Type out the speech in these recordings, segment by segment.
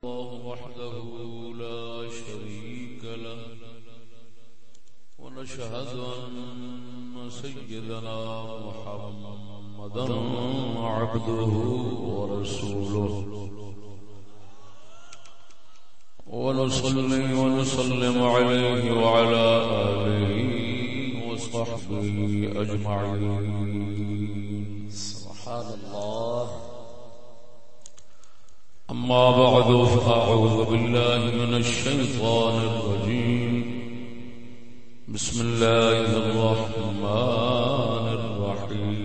الله وحده لا شريك له ونشهد أن سيدنا محمدا عبده ورسوله ونصلي ونسلم عليه وعلى آله وصحبه أجمعين. سبحان الله. أما بعد فأعوذ بالله من الشيطان الرجيم. بسم الله الرحمن الرحيم.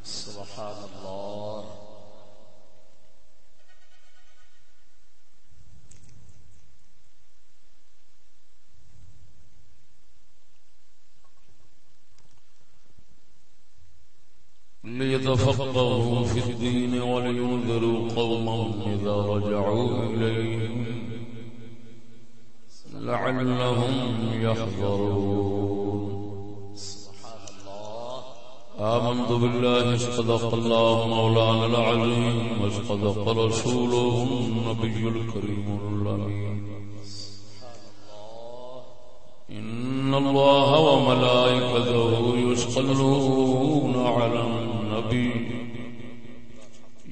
سبحان الله. ليتفقهوا في الدين ولينذروا قومهم إذا رجعوا إليهم لعلهم يحذرون. سبحان الله. آمنت بالله صدق الله مولانا العظيم وصدق رسوله النبي الكريم الأمين. إن الله وملائكته يصلون على النبي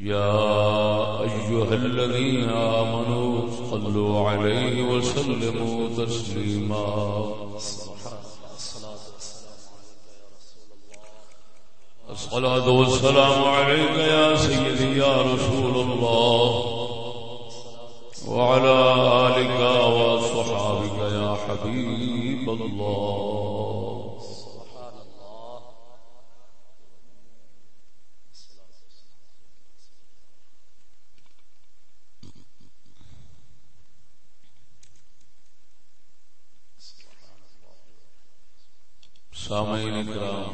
يا أيها الذين آمنوا صلوا عليه وسلموا تسليما. الصلاة والسلام عليك يا سيدي يا رسول الله وعلى آلك وصحابك يا حبيب الله. سبحان الله. سامعین کرام،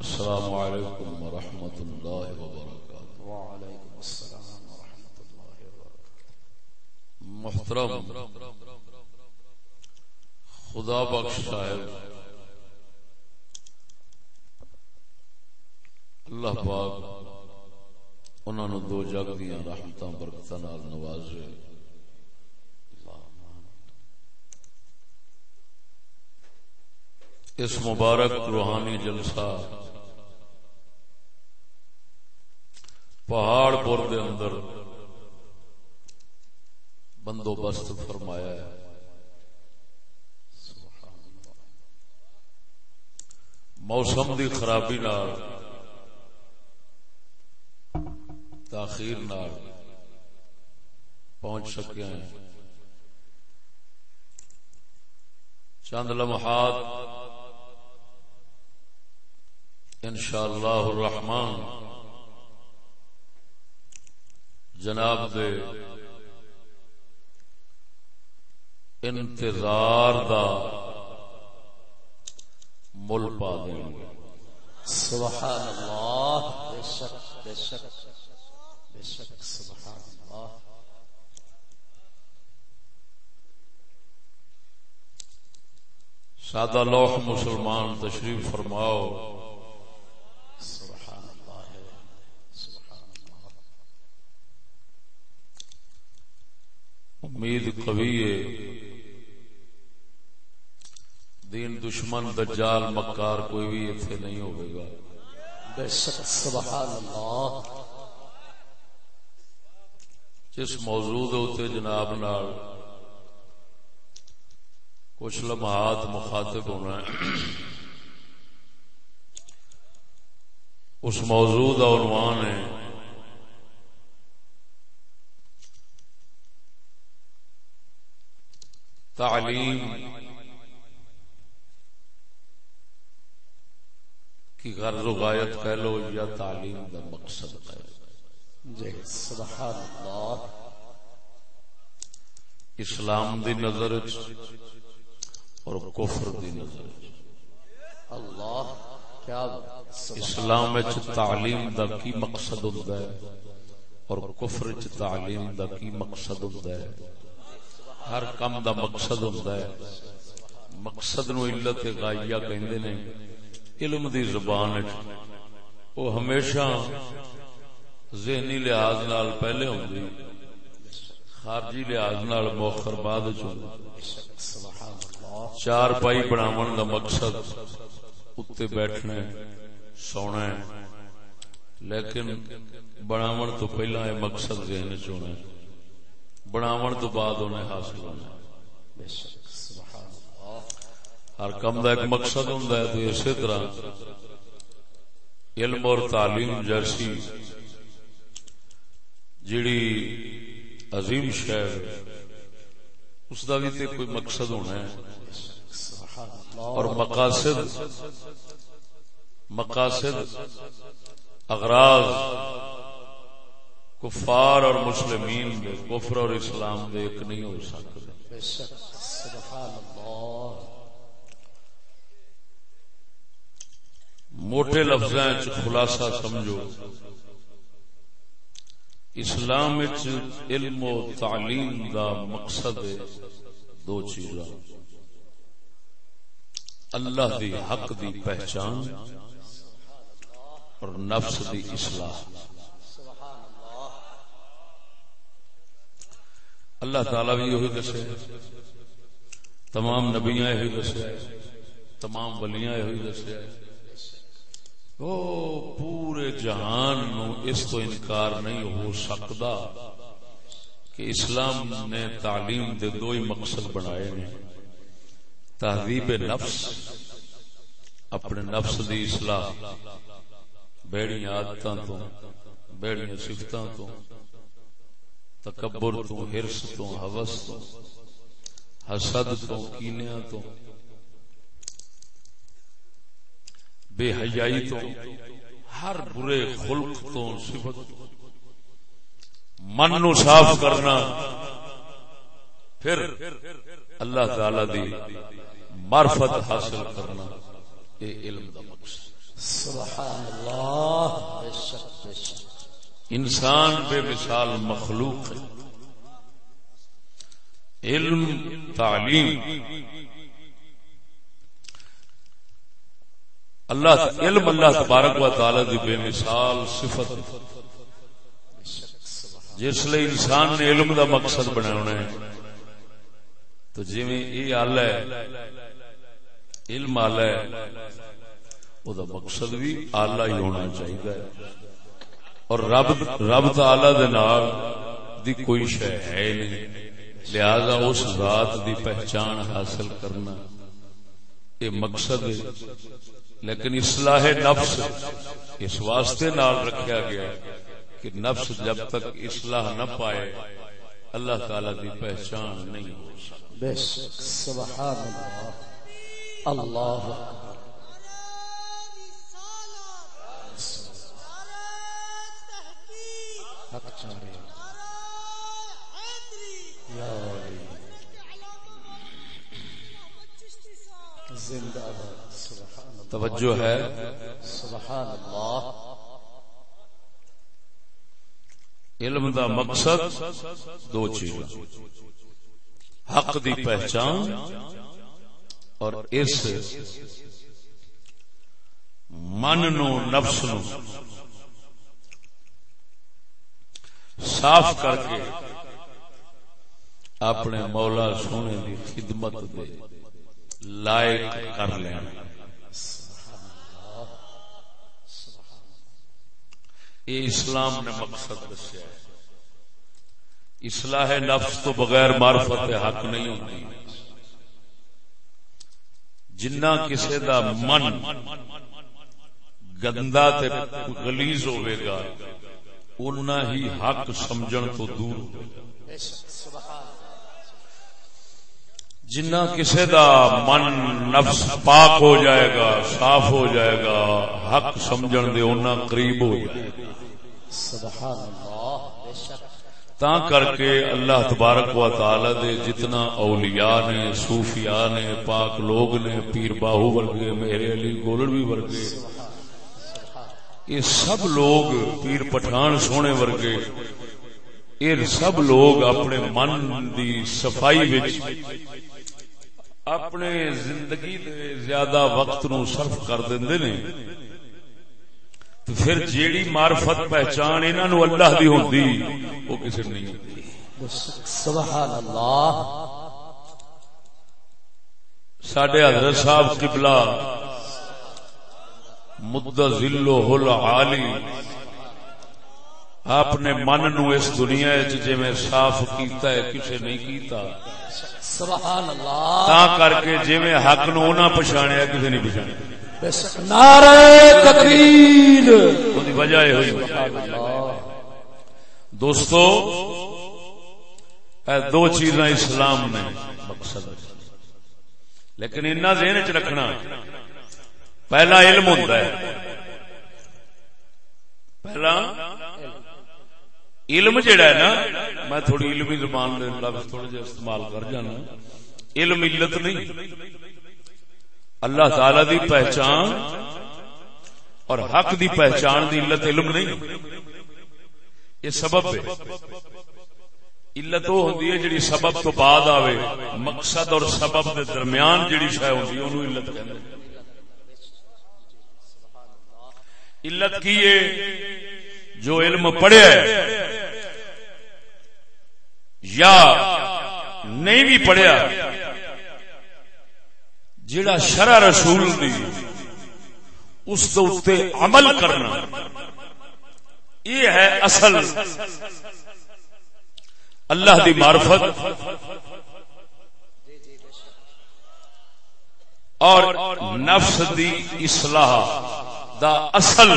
السلام علیکم ورحمۃ اللہ وبرکاتہ. وعلیکم السلام ورحمۃ اللہ وبرکاتہ. محترم خدا بخش صاحب، اللہ پاک انہاں نوں دو جگ دیاں رحمتاں برکتاں نال نوازے. اس مبارک روحانی جلسہ پہاڑ پور دے اندر بندوبست فرمایا ہے. موسم دی خرابی نال تاخیر نال پہنچ سکے ہیں. چند لمحات انشاءاللہ الرحمن جناب دے انتظار دا مل پا دیں گے. سبحان اللہ. بے شک بے شک بے شک. سبحان اللہ. سادہ لوح مسلمان تشریف فرماؤ. سبحان اللہ. سبحان اللہ. امید قوی ہے دین دشمن دجال مکار کوئی بھی ایتھے نہیں ہوئے گا. بے شک. سبحان اللہ. جس موضوع ہوتے جناب نال کچھ لمحات مخاطب ہونا ہے، اس موضوع کا عنوان ہے تعلیم کی غرض و غایت کہہ لو یا تعلیم کا مقصد کہہ لو. جی. سبحان اللہ. اسلام دی نظر اور کفر دی نظر. اللہ کیا بات. اسلام وچ تعلیم دا کی مقصد ہوندا ہے اور کفر وچ تعلیم دا کی مقصد ہوندا ہے. ہر کم دا مقصد ہوندا ہے. مقصد نو علت غائیہ کہندے نے علم دی زبان وچ. وہ ہمیشہ ذہنی لحاظ نال پہلے ہوندی، خارجی لحاظ نال مؤخر بعد وچ ہوندی۔ چار پائی بناون دا مقصد اتے بیٹھنا سونا ہے، لیکن بناون تو پہلا یہ مقصد ذہن چ ہونا ہے، بناون تو بعد انہیں حاصل ہونا ہے۔ ہر کم دا ایک مقصد ہوندا ہے، تو اسی طرح علم اور تعلیم جیسی جیڑی عظیم شے اس دا بھی تے کوئی مقصد ہونا ہے، اور مقاصد اغراض کفار اور مسلمین دے، کفر اور اسلام دے ایک نہیں ہو سکتے۔ موٹے لفظاں وچ خلاصہ سمجھو، اسلام وچ علم و تعلیم دا مقصد ہے دو چیزاں: اللہ دی حق دی پہچان اور نفس دی اصلاح۔ اللہ تعالی بھی یہی دسے، تمام نبیاں یہی دسے، تمام ولیاں یہی دسے۔ او پورے جہان نو اس تو انکار نہیں ہو سکتا کہ اسلام نے تعلیم دے دو ہی مقصد بنائے ہیں: تہذیب نفس، اپنے نفس دی اصلاح، بیڑیاں عادتاں تو، بیڑیاں صفتاں تو، تکبر تو، حرص تو، ہوس تو، حسد تو، کینیاں تو، بے حیائی تو، ہر برے خلق تو، صفت من نو صاف کرنا، پھر اللہ تعالی دی معرفت حاصل کرنا، یہ علم دا مقصد۔ سبحان اللہ۔ بے شک بے شک انسان بے مثال مخلوق ہے۔ علم تعلیم علم اللہ تبارک و تعالی دی بے مثال صفت، جس لئے انسان نے علم دا مقصد بنانا ہے، تو جی میں یہ آلہ ہے، علم آلہ ہے، وہ دا مقصد بھی آلہ ہی ہونا چاہیے، اور رب تعالی دے نال دی کوئی شے ہے نہیں، لہذا اس ذات دی پہچان حاصل کرنا یہ مقصد ہے۔ لیکن اصلاح نفس اس واسطے نال رکھا گیا کہ نفس جب تک اصلاح نہ پائے اللہ تعالی دی پہچان نہیں ہو سکتی۔ بے شک سبحان اللہ۔ اللہ زندہ باد۔ توجہ ہے، سبحان اللہ۔ علم دا مقصد دو چیز: حق دی پہچان اور اس من نو نفس نو صاف کر کے اپنے مولا سونے دی خدمت دے لائق کر لینا۔ یہ اسلام نے مقصد دسیا ہے۔ اصلاح نفس تو بغیر معرفت حق نہیں ہوتی۔ جنہ کسی دا من گندا تے غلیظ ہوئے گا اتنا ہی حق سمجھن تو دور ہوگا۔ جنہ کسی دا من نفس پاک ہو جائے گا، صاف ہو جائے گا، حق سمجھن دے اتنا قریب ہو جائے گا۔ سبحان اللہ۔ تا کر کے اللہ تبارک و تعالی دے جتنا اولیاء نے، صوفیاء نے، پاک لوگ نے، پیر باہو ورگے، میرے علی گولڑوی ورگے، یہ سب لوگ، پیر پٹھان سونے ورگے، یہ سب لوگ اپنے من دی صفائی وچ اپنے زندگی دے زیادہ وقت نو صرف کر دیندے نے تو پھر جیڑی معرفت پہچان انہاں نو اللہ دی ہوندی وہ کسی نہیں ہوندی. سبحان اللہ. ساڈے حضرت صاحب قبلہ مد ذلہ العالی آپ نے من نو اس دنیا وچ جویں صاف کیتا ہے کسے نہیں کیتا. سبحان اللہ. تا کر کے جویں حق نو انہاں پہچانیا کسے نہیں پہچانیا. نعرہ تکبیر. اودی وجہ اے ہوئی. دوستو اے دو چیزاں اسلام نے مقصد لیکن انہاں ذہن وچ رکھنا پہلا علم ہوندا ہے. پہلا علم جڑا ہے نا میں تھوڑی علمی زبان دے لفظ تھوڑے جے استعمال کر جانا. علم علت نہیں. اللہ تعالی دی پہچان اور حق دی پہچان دی علت علم نہیں. یہ سبب ہے. علت وہ ہوندی ہے جڑی سبب تو بعد آوے. مقصد اور سبب دے درمیان جڑی شے ہوندی ہے اونوں علت کہندے ہیں. علت کی ہے جو علم پڑھیا ہے یا نہیں بھی پڑھیا جڑا شرع رسول دی اس دے اوتے عمل کرنا یہ ہے اصل اللہ دی معرفت اور نفس دی اصلاح دا اصل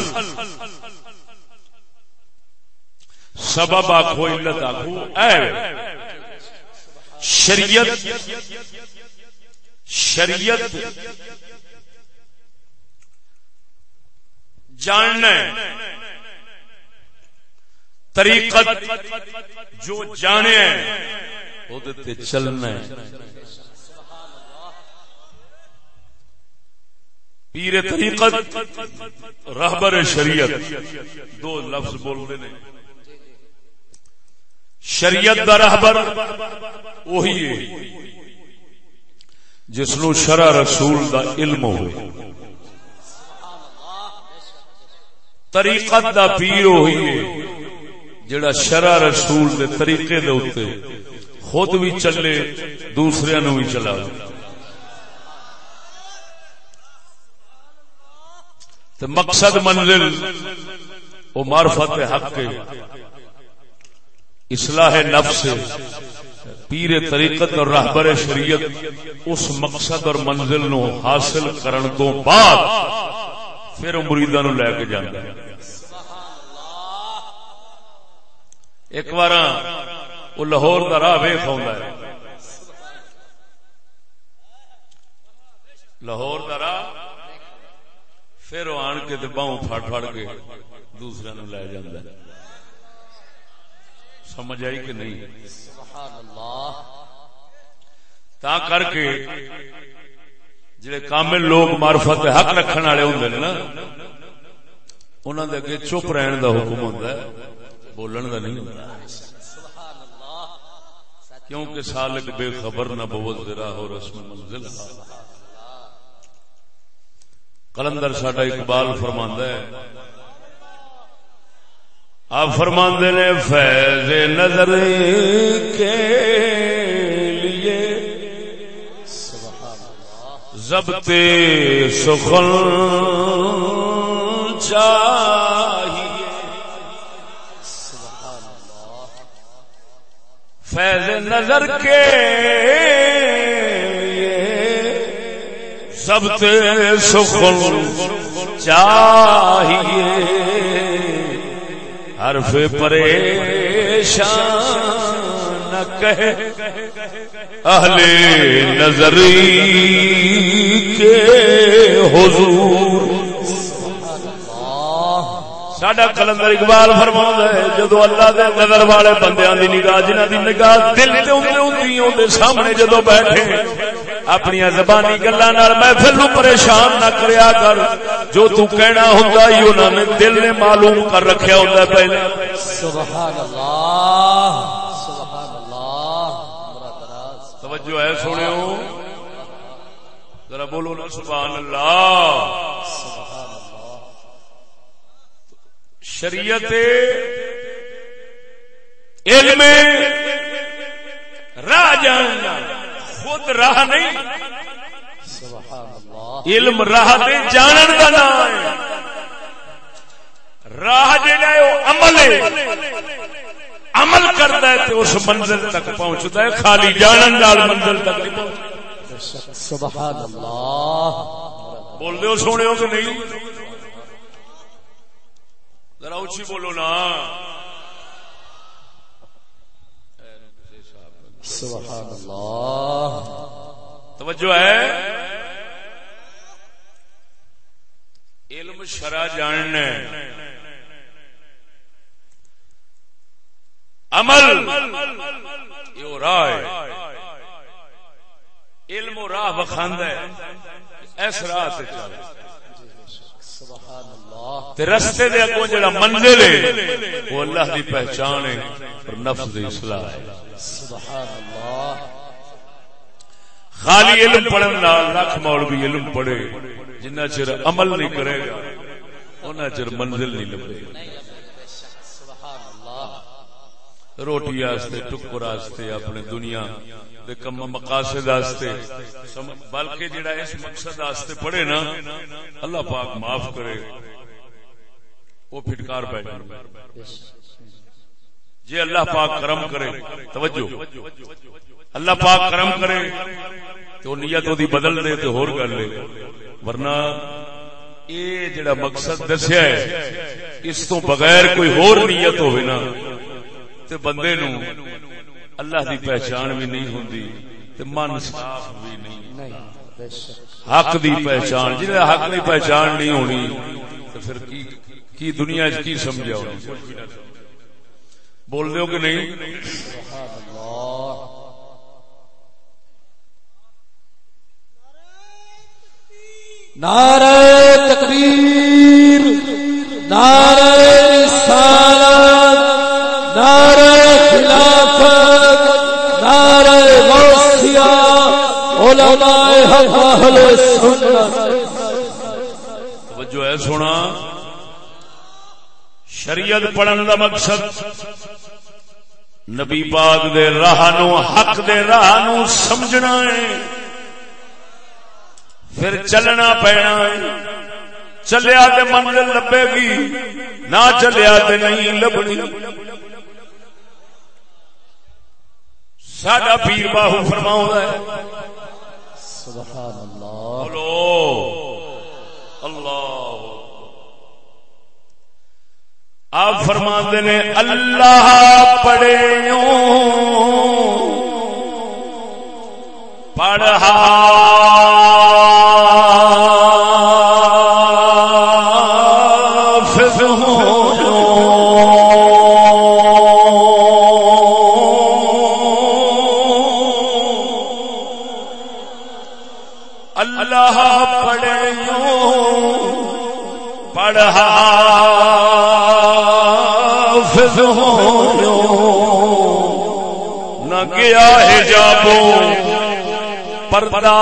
سبب آکھو علت آکھو اے شریعت جاننا طریقت جو جانے وہ تے چلنا ہے. پیر طریقت رہبر شریعت دو لفظ بولتے ہیں. شریعت دا رہبر وہی ہے جس نو شرع رسول دا علم ہوئے. طریقت دا پیر وہی ہے جڑا شرع رسول دے طریقے دے اوتے خود بھی چلے دوسرے نو بھی چلاوے. تو مقصد منزل وہ معرفت حق کے اصلاح نفس پیر طریقت اور رہبر شریعت اس مقصد اور منزل نو حاصل کرن تو بعد پھر مریداں نو لے کے جاندا ہے. ایک بار وہ لاہور دا راہ ویکھ آوندا ہے. لاہور دا راہ پھر وہ آن کے تے باہوں پھڑ پھڑ کے دوسرے نو لے جاندا ہے. سمجھ آئی کہ نہیں؟ سبحان اللہ. تا کر کے جڑے کامل لوگ معرفت حق رکھن والے ہوندے نے نا انہاں دے اگے چپ رہن دا حکم ہوندا ہے, بولن دا نہیں ہوندا. کیونکہ سالک بے خبر نہ بوت ذرا ہو رسم منزل. قلندر ساڈا اقبال فرماندا ہے, آپ فرماندے نے فیض نظر کے لیے ضبط سخن چاہیے. فیض نظر کے ضبط سخن چاہیے. حرف پریشان نہ کہے اہل نظری کے حضور. ساڈا قلندر اقبال فرماؤندا ہے جدو اللہ دے نظر والے بندیاں دی نگاہ جنہاں دی نگاہ دل تے ہوندی دے سامنے جدو بیٹھے اپنی زبانی گلاں نال محفل نو پریشان نہ کریا کر. جو تو کہنا ہوندا ہی انہاں نے دل نے معلوم کر رکھیا ہوندا پہلے. سبحان اللہ سبحان اللہ. توجہ ہے سنیو ذرا بولو نا سبحان اللہ. شریعت علم راہ جاننا، خود راہ نہیں، سبحان اللہ، علم راہ دے جانن دا نام ہے، راہ جڑا ہے وہ عمل ہے، عمل کرتا ہے تو اس منزل تک پہنچتا ہے، خالی جانن نال منزل تک نہیں پہنچتا۔ سبحان اللہ، بول دے ہو سونے ہو کہ نہیں؟ ذرا اچھی بولو نا۔ سبحان اللہ، توجہ ہے، علم شرع جاننا ہے، عمل یہ راہ ہے، علم و راہ بخاندہ ہے، ایس راہ سے چل سبحان اللہ، تے رستے دے اگوں جڑا منزل ہے وہ اللہ دی پہچان ہے اور نفس دی اصلاح ہے۔ سبحان اللہ، خالی علم پڑھن نال لاکھ مولوی علم پڑھے، جنہ چر عمل نہیں کرے گا انہاں چر منزل نہیں لبے گا۔ سبحان اللہ، روٹی واسطے، ٹکر واسطے، اپنے دنیا دے کم مقاصد واسطے، بلکہ جڑا اس مقصد واسطے پڑھے نا، اللہ پاک معاف کرے، وہ پھٹکار پہ جائے۔ جی اللہ پاک کرم کرے، توجہ، اللہ پاک کرم کرے تو نیت دی بدل دے تو ہور کر لے، ورنہ یہ جڑا مقصد دسیا ہے اس تو بغیر کوئی ہور نیت ہوئے نا تے بندے نو اللہ دی پہچان بھی نہیں ہوندی تے من صاف بھی نہیں، حق دی پہچان، جنہیں حق دی پہچان نہیں ہونی تو پھر کی دنیا کی سمجھا ہونی؟ بول دے ہو کہ نہیں؟ سبحان اللہ، نعرہ تکبیر، نعرہ رسالت، نعرہ خلافت، نعرہ غوثیہ، علماء حق اہل سنت۔ توجہ ہے سونا، شریعت پڑھن دا مقصد نبی پاک دے راہ نو، حق دے راہ نو سمجھنا ہے، پھر چلنا پینا ہے، چلیا تے منزل لبے گی، نہ چلیا تے نہیں لبنی۔ ساڈا پیر باہو فرماؤں ہے، سبحان اللہ، بولو اللہ، آپ فرماتے نے اللہ پڑھیوں پڑھا حافظ ہوں، اللہ پڑھیوں پڑھا حافظ ہوں، نہ گیا حجابوں پردہ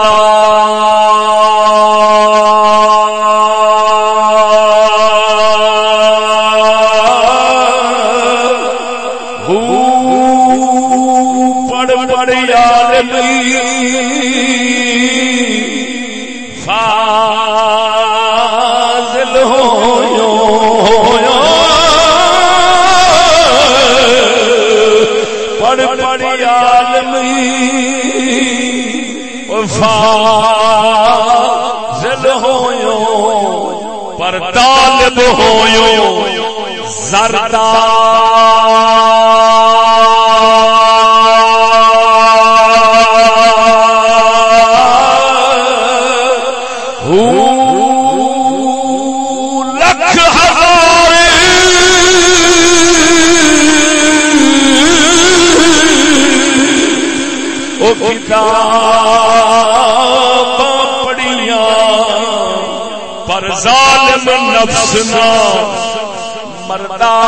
پڑھ پڑھ عالمی فاضل ہو، پڑھ پڑھ عالمی فاضل ہویو، پر طالب ہویو زردہ لکھ ہزار او کتاب پر ظالم نفس نہ مردا،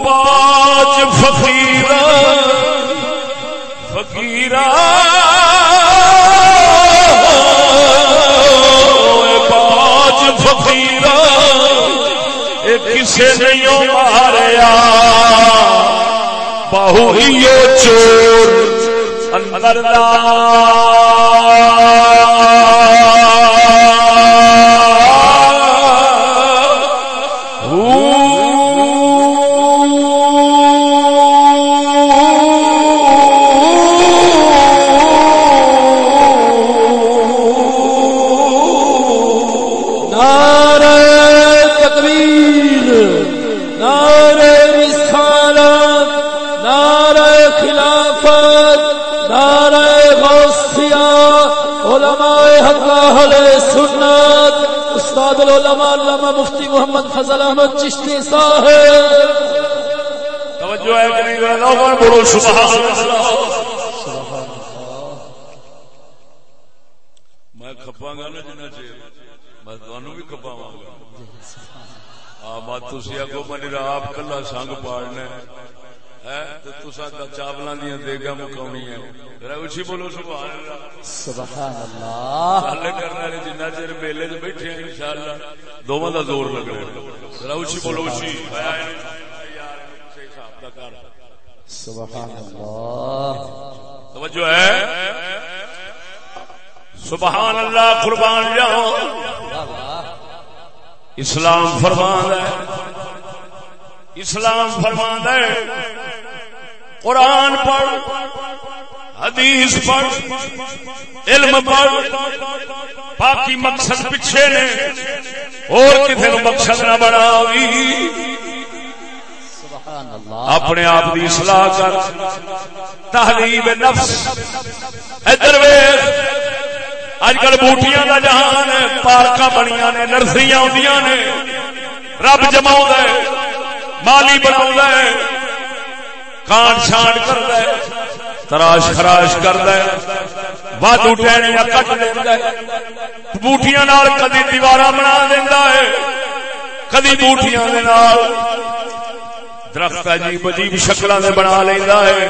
باج فقیرہ کردا علامہ مفتی محمد فضل احمد چشتی صاحب توجہ ہے کہ نہیں لوگوں بولو سبحان اللہ میں کھپاں گا نا جنہ چیر میں تانوں بھی کھپاواں گا بات تسی اگوں میں آپ کلا سنگ پاڑنا ہے تے تساں دا چاولاں دیاں دیگاں مکاونی ہے ذرا اچھی بولو سبحان اللہ سبحان اللہ حل کرنے والے جنہ چیر میلے تے بیٹھے ہیں انشاءاللہ دوواں دا زور لگ رہا ہے ذرا اچھی بولو اچھی سبحان اللہ توجہ ہے سبحان اللہ قربان جاؤں اسلام فرماندا ہے اسلام فرماندا ہے قرآن پڑھ حدیث پڑھ علم پڑھ باقی مقصد پیچھے نے اور کسی نو مقصد نہ بناوی اپنے آپ کی اصلاح کر تہذیب نفس ادھر ویکھ اج کل بوٹیاں دا جہان ہے پارکاں بنیاں نے نرسریاں ہوندیاں نے رب جماوندا ہے مالی بناوندا ہے کانٹ چھانٹ کردا ہے تراش خراش کردا ہے وادو ٹہنیاں کٹ دیندا ہے بوٹیاں نال کدی دیواراں بنا دیندا ہے کدی بوٹیاں دے نال درخت عجیب عجیب شکلاں دے بنا لیندا ہے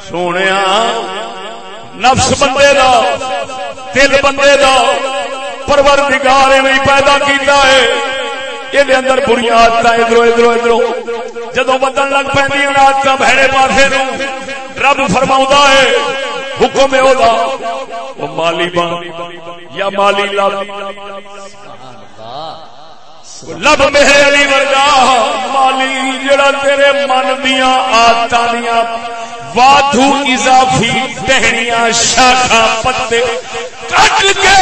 سونیا نفس بندے دا دل بندے دا پروردگار نے پیدا کیتا ہے یہ اندر بری عادت ادھروں ادھروں ادھروں جدوں بدن لگ پی عادت بہڑے پاسے نو رب فرماؤں ہے حکم ہے وہ مالی بن یا مالی لب لب میرے علی ورگا مالی جڑا تیرے من دیاں عادتاں دیاں وادھو اضافی ٹہنیاں شاخاں پتے کٹ کے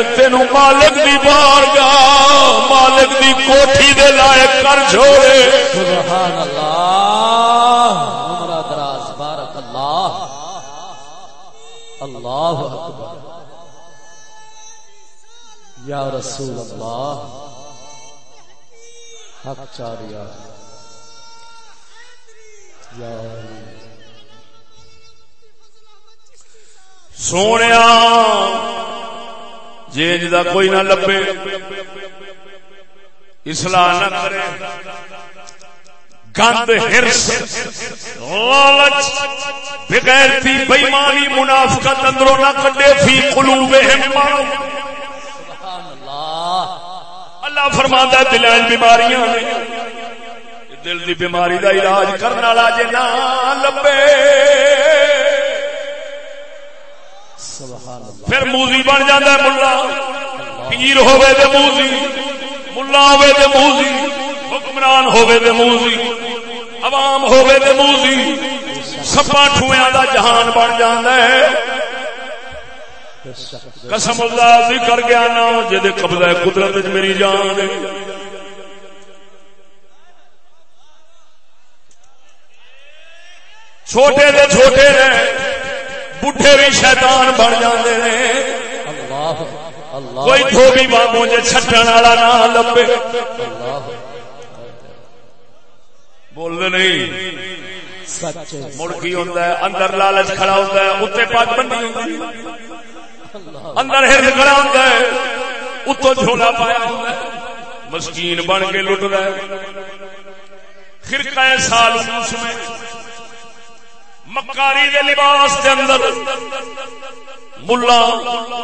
تینو مالک دی بارگاہ مالک دی کوٹھی دے لائق کر چھوڑے سبحان اللہ عمر دراز بارک اللہ اللہ اکبر یا رسول اللہ حق چاریا یا سونیا جیج دا کوئی نہ لبے اصلاح نہ کرے گند ہرس لالچ بغیرتی بےمانی منافقت اندروں نہ کڈے فی قلوبہم مرض اللہ فرماندا ہے دلیں بیماریاں نے دل دی بیماری دا علاج کرن والا جے نہ لبے پھر موزی بن جاتا ہے ملا پیر ہوے تے موزی ملا ہوے تے موزی حکمران ہوے تے موزی عوام ہوے تے موزی سپا ٹھویاں دا جہان بن جاندا ہے قسم اللہ دی کر گیا نا جے قبضہ قدرت وچ میری جان ہے چھوٹے دے چھوٹے نے بڈھے بھی شیطان بن جاندے نے کوئی دھوبی بابوں جے چھٹن والا نہ لبے بول دے نہیں مڑ کی ہوندا ہے اندر لالچ کھڑا ہوندا ہے اوتے پگ بندی ہوندی اندر ہرد کھڑا ہوندا ہے اوتوں جھولا پایا ہوندا ہے مسکین بن کے لٹدا ہے خرقہ سالوس میں مکاری دے لباس دے اندر ملا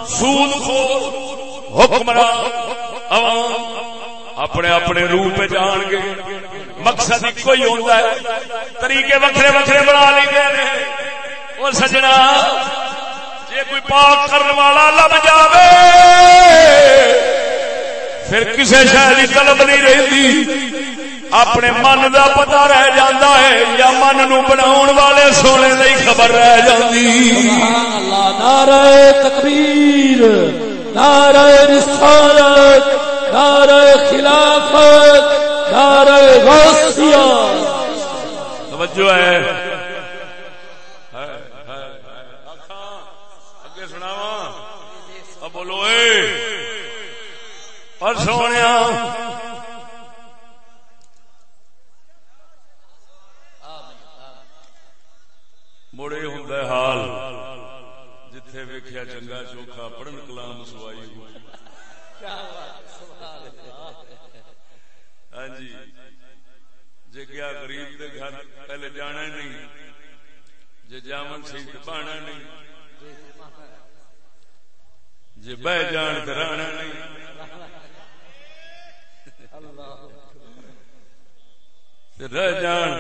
سود خور حکمران عوام اپنے اپنے روپ جان کے مقصد ایک ہی ہوتا ہے طریقے وکھرے وکھرے بنا لیندے نے وہ سجنا جے کوئی پاک کرنے والا لب جاوے پھر کسے شے دی طلب نہیں رہتی اپنے من دا پتہ رہ جاندا ہے یا من نو بناون والے سونے دی خبر رہ جاندی سبحان اللہ نعرہ تکبیر نعرہ رسالت نعرہ خلافت نعرہ غوثیہ توجہ ہے بولو اور سونیا مڑے ہوں حال جتھے ویکھیا چنگا چوکھا پڑھن کلام سوائی ہوئی ہاں جی جے گیا غریب دے گھر پہلے جانا نہیں جے جامن سی بانا نہیں جے بہ جان کرانا نہیں رہ جان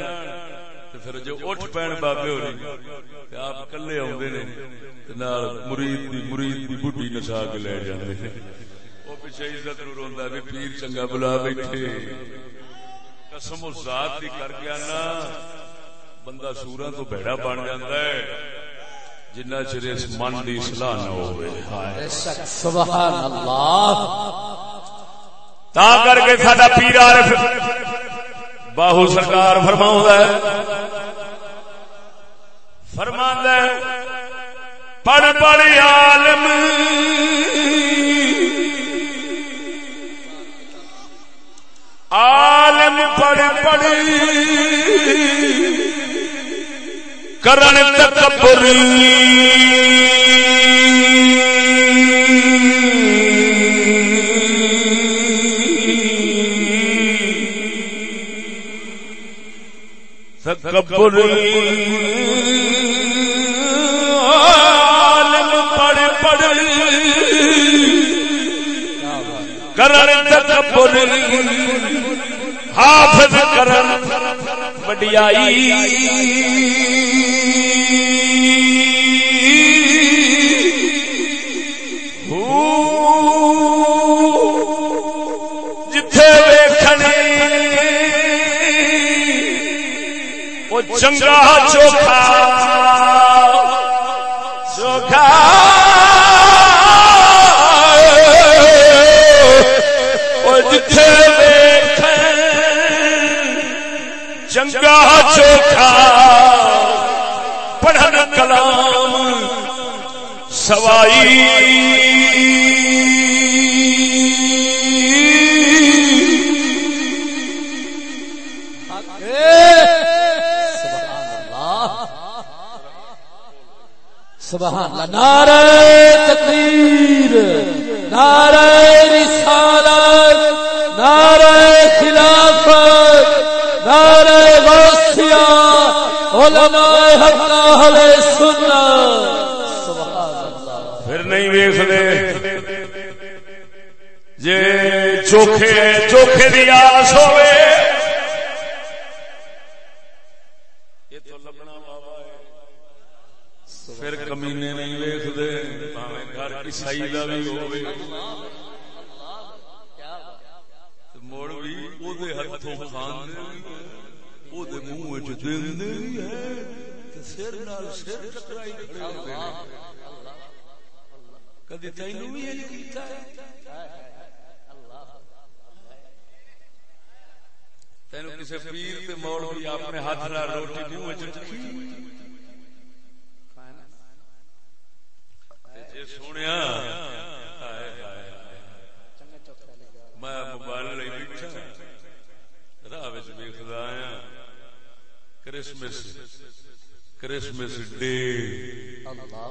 پھر جو اٹھ پین بابے ہو رہی آپ کلے آدھے نے مرید دی بڈھی نسا کے لے جاندے وہ پیچھے عزت نو روندا بھی پیر چنگا بلا بیٹھے قسم ذات دی کر گیا نا بندہ سوراں تو بھڑا بن جاندا ہے جنہ چر اس من دی اصلاح نہ ہوئے سبحان اللہ تا کر کے ساڈا پیر عارف باہو سرکار فرماؤندا ہے پڑھ پڑھ عالم عالم پڑھ پڑھ کرن تکبر تکبر عالم پڑھ پڑھ کرن تکبر حافظ کرن وڈیائی جتھے ویکھنے وہ چنگا چوکھا چوکھا وہ جتھے ویکھن چنگا چوکھا پڑھن کلام سوائی سبحان اللہ نعرہ تکبیر نعرہ رسالت نعرہ خلافت نعرہ غوثیہ علماء حق اہل سنت سبحان اللہ پھر نہیں ویکھدے جے چوکھے دی آس ہوئے پھر کمینے نہیں ویکھدے بھاویں گھر عیسائی دا وی ہووے مڑ وی او دے ہتھوں کھاندے او دے منہ وچ دیندے ہے تے سر نال سر ٹکرائی کھڑے ہوندے نے کدی تینوں وی اے کیتا ہے تینوں کسے پیر تے مولوی اپنے ہاتھ نال روٹی منہ وچ رکھی سونیا میں موبائل لے بیٹھا راہ وچ ویکھدا آیا کرسمس ڈے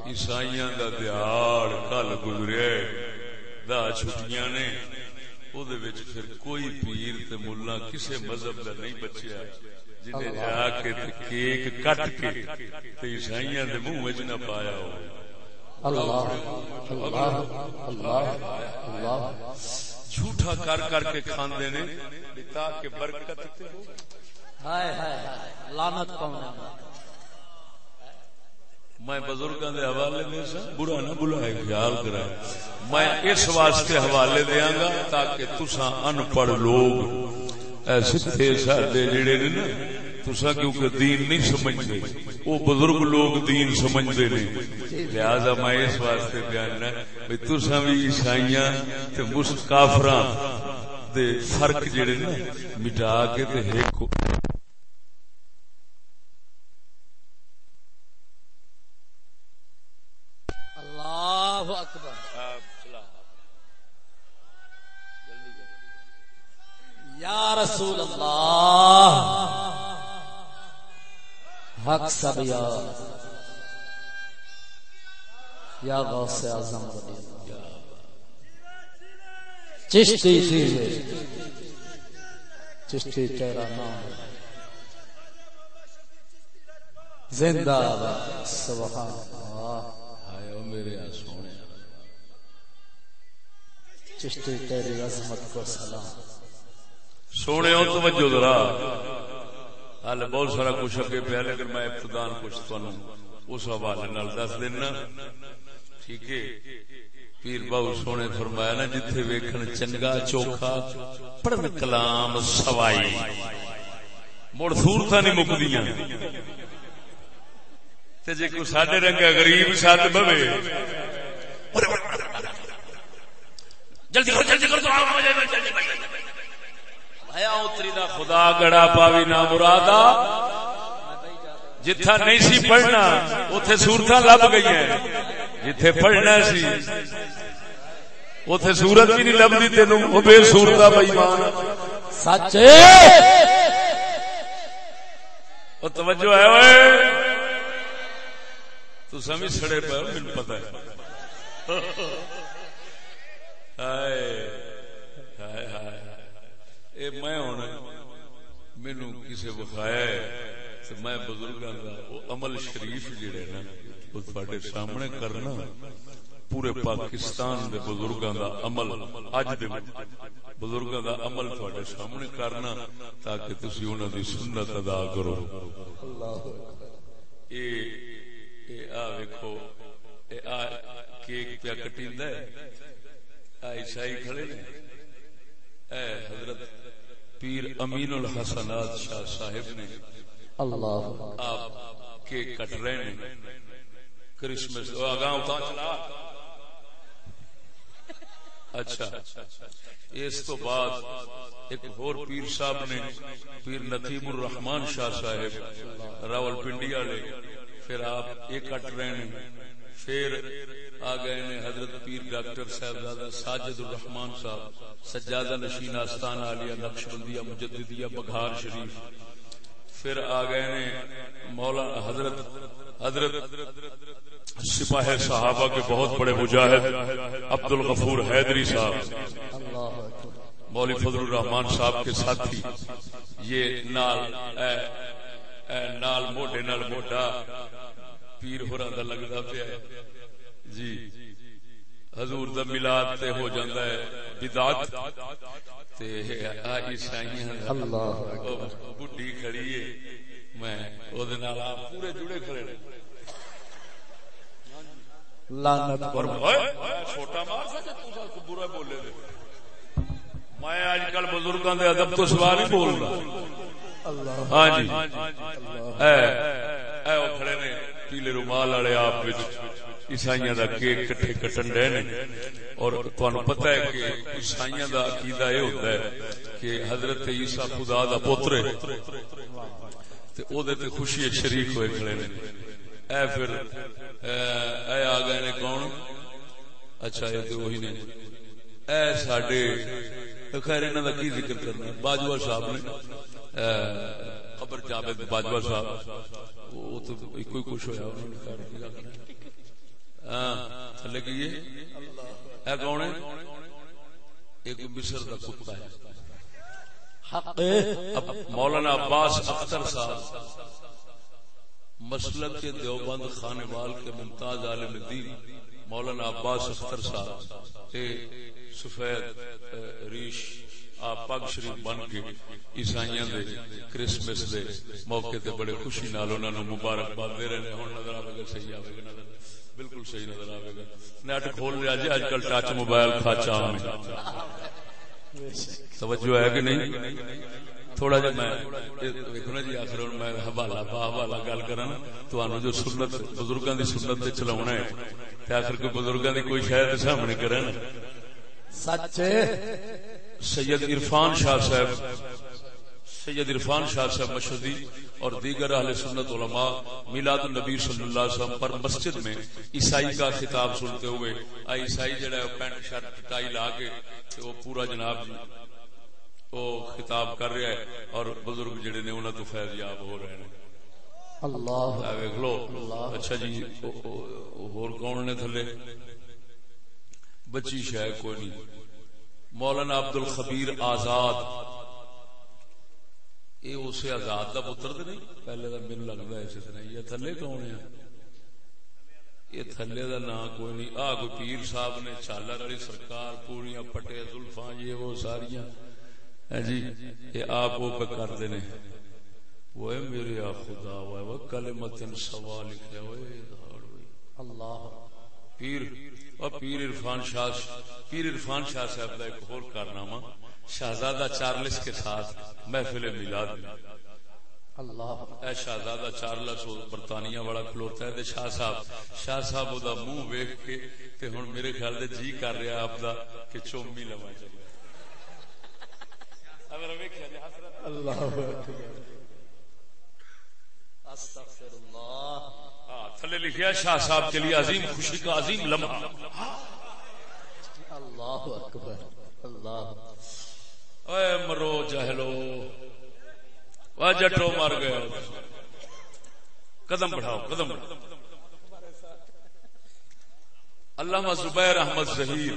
عیسائیاں دا دیہاڑ کل گزریا دا چھٹیاں نے او دے وچ پھر کوئی پیر تے ملا کسے مذہب دا نہیں بچیا جنہیں جا کے کیک کٹ کے تے عیسائیاں دے منہ وچ نہ پایا ہو اللہ اللہ اللہ اللہ جھوٹا کر کے کھاندے نے تاکہ برکت ہائے ہائے لعنت پاونا میں بزرگاں دے حوالے دے سا برا نہ بلائے خیال کرائے میں اس واسطے حوالے دیاں گا تاکہ تساں ان پڑھ لوگ ایسے تھے ساڈے جڑے نے نا تساں کیونکہ دین نہیں سمجھتے وہ بزرگ لوگ دین سمجھتے نہیں لہذا میں اس واسطے بیان ہے تساں بھی عیسائیاں تے کافراں دے فرق جڑے نا مٹا کے تے ایک اللہ اکبر یا رسول اللہ حق سب یا غوث اعظم چشتی تھی چشتی تیرا نام زندہ باد سبحان اللہ میرے سونے چشتی تیری عظمت کو سلام سونے ہو توجہ ذرا حال بہت سارا کچھ اگے پیا لیکن میں ابتدان کچھ تانوں اس حوالے نال دس دینا ٹھیک ہے پیر باو سونے فرمایا نا جتھے ویکھن چنگا چوکھا پڑھن کلام سوائی مڑ صورتاں نہیں مکدیاں تے جے کوئی ساڈے رنگا غریب ساتھ بوے جلدی کرو جلدی کرو آیا اتری دا خدا گڑا پاوی نا مرادا جتھا نہیں سی پڑھنا اوتھے صورتاں لب گئی ہیں جتھے پڑھنا سی اوتھے صورت بھی نہیں لبدی تینوں او بے صورتا بے ایمان سچ او توجہ ہے اوئے تو سمجھ سڑے پہ مجھے پتا ہے ہائے ہائے اے میں ہونا مینو کسے بخایا ہے تو میں بزرگاں دا وہ عمل شریف جڑے نا وہ تواڈے سامنے کرنا پورے پاکستان دے بزرگاں دا عمل اج دے بزرگاں دا عمل تواڈے سامنے کرنا تاکہ تسی انہاں دی سنت ادا کرو اللہ آ ویکھو کیک پیا کٹیندا ہے عیسائی کھڑے نے اے حضرت پیر امین الحسنات شاہ صاحب نے اللہ آپ کیک کٹ رہے ہیں کرسمس آگاہ اتار چلا اچھا اس تو بعد ایک اور پیر صاحب نے پیر نتیم الرحمان شاہ صاحب راول پنڈی والے پھر آپ ایک کٹ رہے ہیں پھر آ گئے نے حضرت پیر ڈاکٹر صاحبزادہ ساجد الرحمان صاحب سجادہ نشین آستانہ عالیہ نقشبندیہ مجددیہ بگھار شریف پھر آ گئے نے مولانا حضرت سپاہ صحابہ کے بہت بڑے مجاہد عبد الغفور حیدری صاحب مولوی فضل الرحمان صاحب کے ساتھی یہ نال موڈے نال موڈا پیر ہوراں دا لگدا پیا ہے جی حضور دا میلاد تے ہو جاندا ہے بدعت تے عیسائیاں اللہ بڈھی کھڑی ہے میں او دے نال آپ پورے جڑے کھڑے نے لعنت پر چھوٹا مار سکے تو برا بولے دے میں اج کل بزرگاں دے ادب تو سوا نہیں بولدا ہاں جی اے او کھڑے نے پیلے رومال والے آپ وچ عیسائیاں دا کیک کٹھے کٹن ڈے نے اور تانوں پتہ ہے کہ عیسائیاں دا عقیدہ اے ہوندا ہے کہ حضرت عیسیٰ خدا دا پتر ہے تے او دے تے خوشی شریک ہوئے کھڑے نے اے پھر اے آ گئے نے کون اچھا یہ تے وہی نے اے ساڈے خیر انہاں دا کی ذکر کرنا باجوہ صاحب نے خبر جاوید باجوہ صاحب وہ تو کوئی کچھ ہویا انہوں نے تھلے کی یہ کون ہے ایک مصر کا کتا ہے مولانا عباس اختر صاحب مسلک کے دیوبند خانوال کے ممتاز عالم دین مولانا عباس اختر صاحب سفید ریش آپ پگ شریف بن کے عیسائیاں دے کرسمس دے موقع تے بڑے خوشی نال انہاں نوں مبارکباد دے رہے ہیں. ہن نظر آوے گا صحیح آوے گا نظر بالکل صحیح نظر آوے گا. نیٹ کھول لیا جی اج کل ٹچ موبائل کھاچا میں توجہ ہے کہ نہیں؟ تھوڑا جا میں دیکھنا جی آخر میں حوالہ گل کرا تانوں جو سنت بزرگاں دی سنت تے چلاونا ہے تے آخر کوئی بزرگاں دی کوئی شاید سامنے کرے نا. سچ سید عرفان شاہ صاحب مشہدی اور دیگر اہل سنت علماء میلاد النبی صلی اللہ علیہ وسلم پر مسجد میں عیسائی کا خطاب سنتے ہوئے عیسائی جڑا ہے پینٹ شرٹ ٹائی لا کے وہ پورا جناب وہ خطاب کر رہا ہے اور بزرگ جڑے نے انہاں تو فیض یاب ہو رہے ہیں. اللہ دیکھ لو. اچھا جی اور کون نے تھلے بچی شے کوئی نہیں. مولانا عبد الخبیر آزاد یہ اسے آزاد دا پتر تو نہیں پہلے دا من لگتا ہے اسی طرح. یہ تھلے کون ہے؟ یہ تھلے دا نام کوئی نہیں. آ کوئی پیر صاحب نے چالر والی سرکار پوریاں پٹے زلفاں یہ وہ ساریاں جی یہ آپ وہ پہ کرتے نے. وہ میرے خدا وہ کلمت سوا لکھا ہوئے اللہ پیر اور پیر عرفان شاہ صاحب کا ایک اور کارنامہ شہزادہ چارلس کے ساتھ محفل میلاد میں اللہ اے شہزادہ چارلس برطانیہ والا کھلوتا ہے شاہ صاحب دا منہ ویکھ کے تے ہن میرے خیال دے جی کر رہا آپ دا کہ چومی لواں چلے. اگر ویکھیا جی حضرت اللہ استغفر اللہ. تھلے لکھیا شاہ صاحب کے لیے عظیم خوشی کا عظیم لمحہ. اللہ اکبر اللہ. اے مرو جہلو وا جٹو مر گئے. قدم بڑھاؤ قدم بڑھاؤ. علامہ زبیر احمد ظہیر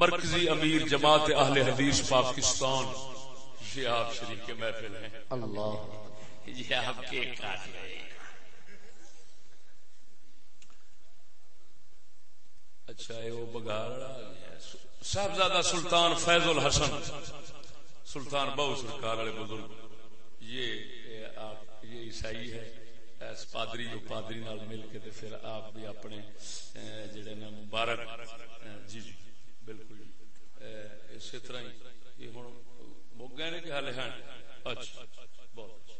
مرکزی امیر جماعت اہل حدیث پاکستان یہ آپ شریف کے محفل ہیں. اللہ یہ آپ کے کاٹ گئے. اچھا وہ بگاڑ صاحبزادہ سلطان فیض الحسن سلطان بہو سرکار والے بزرگ یہ آپ یہ عیسائی ہے پادری جو پادری نال مل کے تے پھر آپ بھی اپنے جڑے نا مبارک جی جی بالکل اسی طرح ہی یہ ہن مک گئے نے کہ حال ہیں. اچھا بہت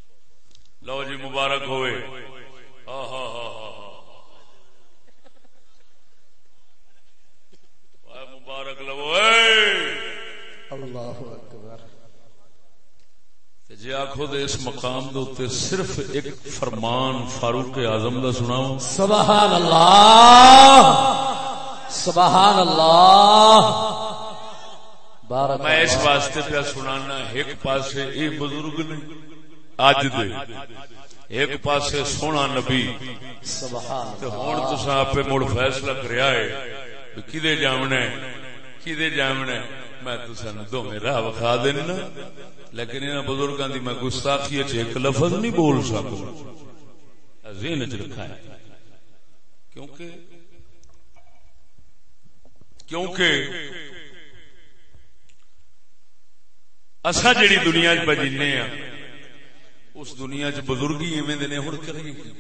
لو جی مبارک ہوئے. ہاں ہاں ہاں ہاں مبارک لو. اللہ اکبر. جی آخو دے اس مقام دے اوتے صرف ایک فرمان فاروق اعظم دا سناؤ. سبحان اللہ سبحان اللہ. بارک میں اس واسطے پہ سنانا ایک پاسے اے بزرگ نے اج دے ایک پاسے سونا نبی سبحان تے ہن تساں اپے مڑ فیصلہ کریا ہے کدے جامنا ہے کدے جامنا ہے. میں تساں دو میں راہ وکھا دینا لیکن انہاں بزرگاں دی میں گستاخی وچ ایک لفظ نہیں بول سکدا. ذہن وچ رکھا ہے کیونکہ اساں جڑی دنیا وچ بجینے ہاں اس دنیا وچ بزرگی ایویں دے نے. ہن کریے کی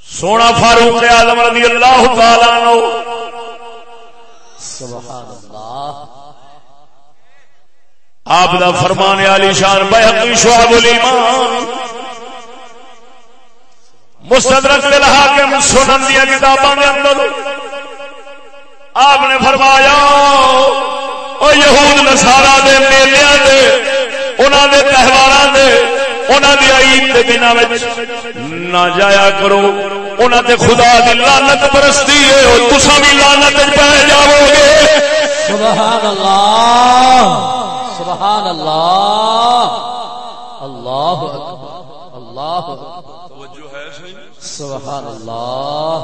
سونا فاروق اعظم رضی اللہ تعالی عنہ سبحان اللہ. آپ دا فرمان عالی شان بیہقی شعب الایمان مستدرک الحاکم سنن دی کتاباں دے اندر آپ نے فرمایا او یہود نصارا دے میلیاں دے انہاں دے تہواراں دے انہاں دی عید دے دناں وچ نہ جایا کرو. انہاں تے خدا دی لعنت برستی ہے او تساں بھی لعنت وچ پے جاؤ گے. سبحان اللہ سبحان اللہ. اللہ اکبر اللہ اکبر. توجہ ہے صحیح. سبحان اللہ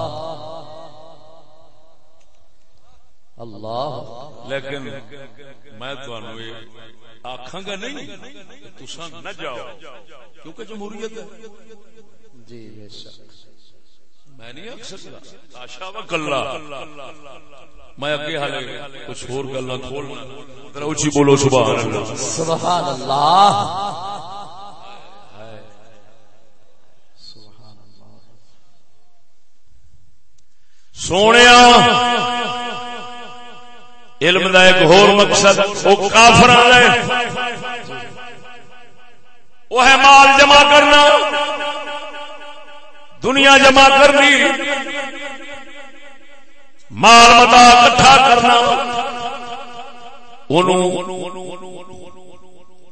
اللہ. لیکن میں تانوں یہ آکھاں گا نہیں تساں نہ جاؤ کیونکہ جمہوریت ہے. جی بے شک. میں نہیں آکھ سکتا آشا و کلا میں اگے حالے کچھ اور گلاں کھولنا ذرا اونچی بولو سبحان اللہ سبحان اللہ سونیا علم دا ایک اور مقصد وہ کافراں دا وہ ہے مال جمع کرنا دنیا جمع کرنی مال متا اکٹھا کرنا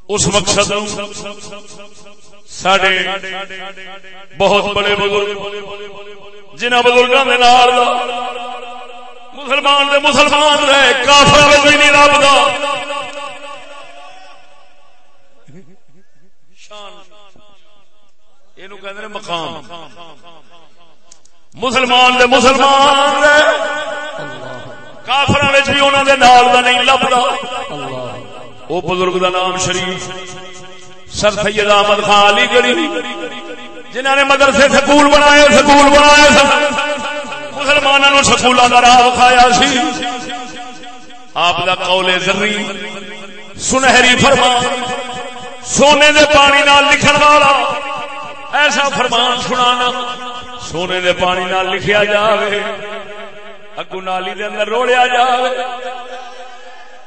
اس مقصد ساڈے بہت بڑے بزرگ جنہاں بزرگاں دے نال مسلمان دے مسلمان رہے کافر وچ نہیں رب دا شان اینو کہندے نے مقام مسلمان دے مسلمان رہے کافراں وچ بھی انہاں دے نال دا نہیں لبدا او بزرگ دا نام شریف سر سید احمد خان علی گڑھی جنہاں نے مدرسے سکول بنائے مسلمانوں نے سکولاں دا راہ دکھایا سی آپ دا قول زرعی سنہری فرمان سونے دے پانی نال لکھن والا ایسا فرمان سنانا سونے دے پانی نال لکھیا جاوے اگو نالی دے اندر روڑیا جاوے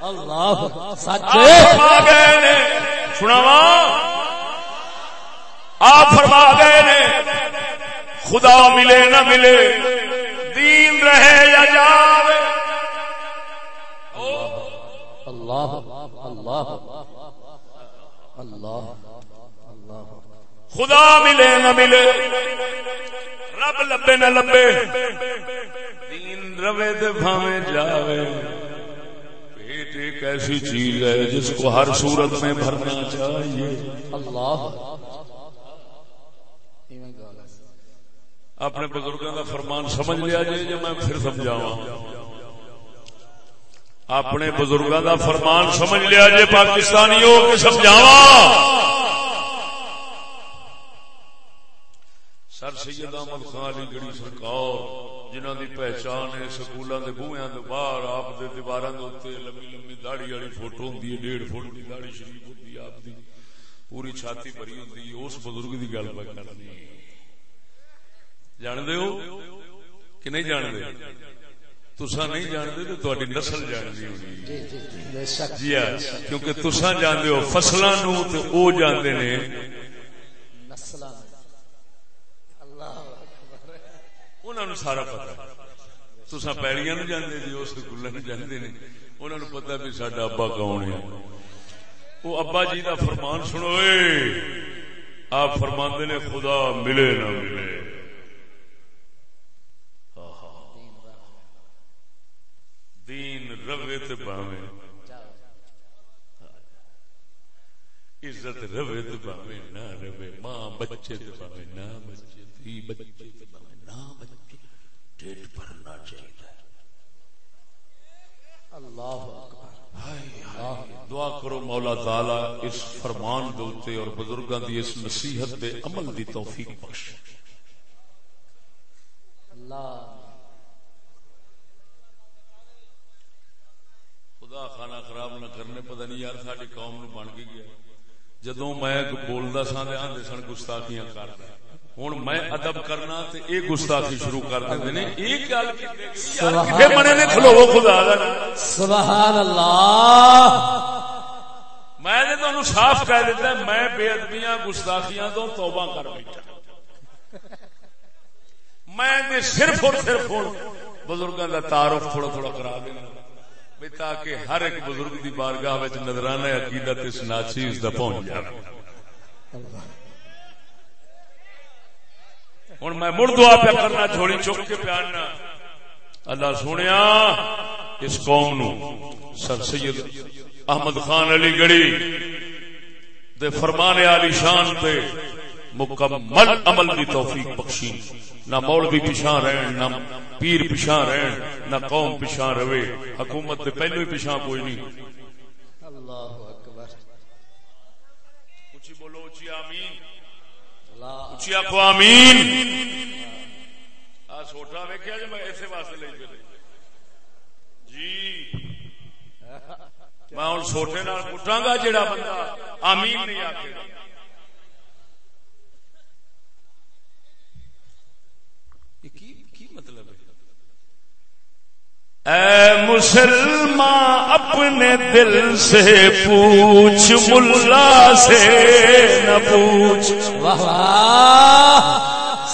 اللہ سچ سناواں آپ فرما گئے نے خدا ملے نہ ملے دین رہے یا جاوے اللہ اللہ اللہ اللہ خدا ملے نہ ملے رب لبے نہ لبے دین روے تے بھاویں جاوے پیٹ ایک ایسی چیز ہے جس کو ہر صورت میں بھرنا چاہیے اللہ اپنے بزرگوں کا فرمان سمجھ لیا جائے جو میں پھر سمجھاواں اپنے بزرگوں کا فرمان سمجھ لیا جائے پاکستانیوں کے سمجھاواں سر سید احمد خان علی گڑھی سرکار جنہاں دی پہچان ہے سکولاں دے بوہیاں دے باہر آپ دے دیواراں دے اوتے لمبی لمبی داڑھی والی فوٹو ہوندی ہے 1.5 فٹ دی داڑھی شریف ہوندی ہے آپ دی پوری چھاتی بھری ہوندی ہے اس بزرگ دی گل پہ کرنی جان دے ہو کہ نہیں جان دے تساں نہیں جان دے تو تہاڈی نسل جان دی ہونی جی ہاں کیونکہ تساں جان دے ہو فصلاں نو تے او جان دے نے نسلاں اللہ اکبر انہاں نو سارا پتہ تساں پیڑیاں نو جان دے جی اس گلاں نو جان دے نے انہاں نو پتہ بھی ساڈا ابا کون ہے او ابا جی دا فرمان سنو اے آپ فرماندے نے خدا ملے نہ ملے دین روے تے باویں عزت روے تے باویں نہ روے ماں بچے تے باویں نہ بچے تھی بچے تے باویں نہ بچے ڈیٹ بھرنا چاہیے اللہ اکبر دعا کرو مولا تعالی اس فرمان دے اوتے اور بزرگاں دی اس نصیحت دے عمل دی توفیق بخش اللہ خدا خانہ خراب نہ کرنے پتہ نہیں یار ساری قوم نو بن کے گیا جدوں میں بولدا ساں تے آندے سن گستاخیاں کردا ہن میں ادب کرنا تے اے گستاخی شروع کر دیندے نے ایک گل کتے بنے نے کھلو خدا دا سبحان اللہ میں نے تانوں صاف کہہ دیتا میں بے ادبیاں گستاخیاں تو توبہ کر بیٹھا میں تے صرف اور صرف بزرگاں دا تعارف تھوڑا تھوڑا کرا دینا تاکہ ہر ایک بزرگ دی بارگاہ وچ نظرانہ عقیدت اس ناچیز دا پہنچ جائے ہن میں مڑ دعا پہ کرنا جھوڑی چک کے پیارنا اللہ سونیا اس قوم نو سر سید احمد خان علی گڑھی دے فرمان عالی شان پہ مکمل عمل دی توفیق بخشی نہ مولوی پیچھا رہن نہ پیر پیچھا رہن نہ قوم پیچھا رہے حکومت دے پہلو ہی پیچھا کوئی نہیں اللہ اکبر اونچی بولو اونچی آمین اونچی آخو آمین سوٹا ویکیا جی میں اسی واسطے لے پہ جی میں ہوں سوٹے نال کٹاں گا جڑا بندہ آمین نہیں آکھے گا. کی مطلب ہے؟ اے مسلمان اپنے دل سے پوچھ ملا سے نہ پوچھ. واہ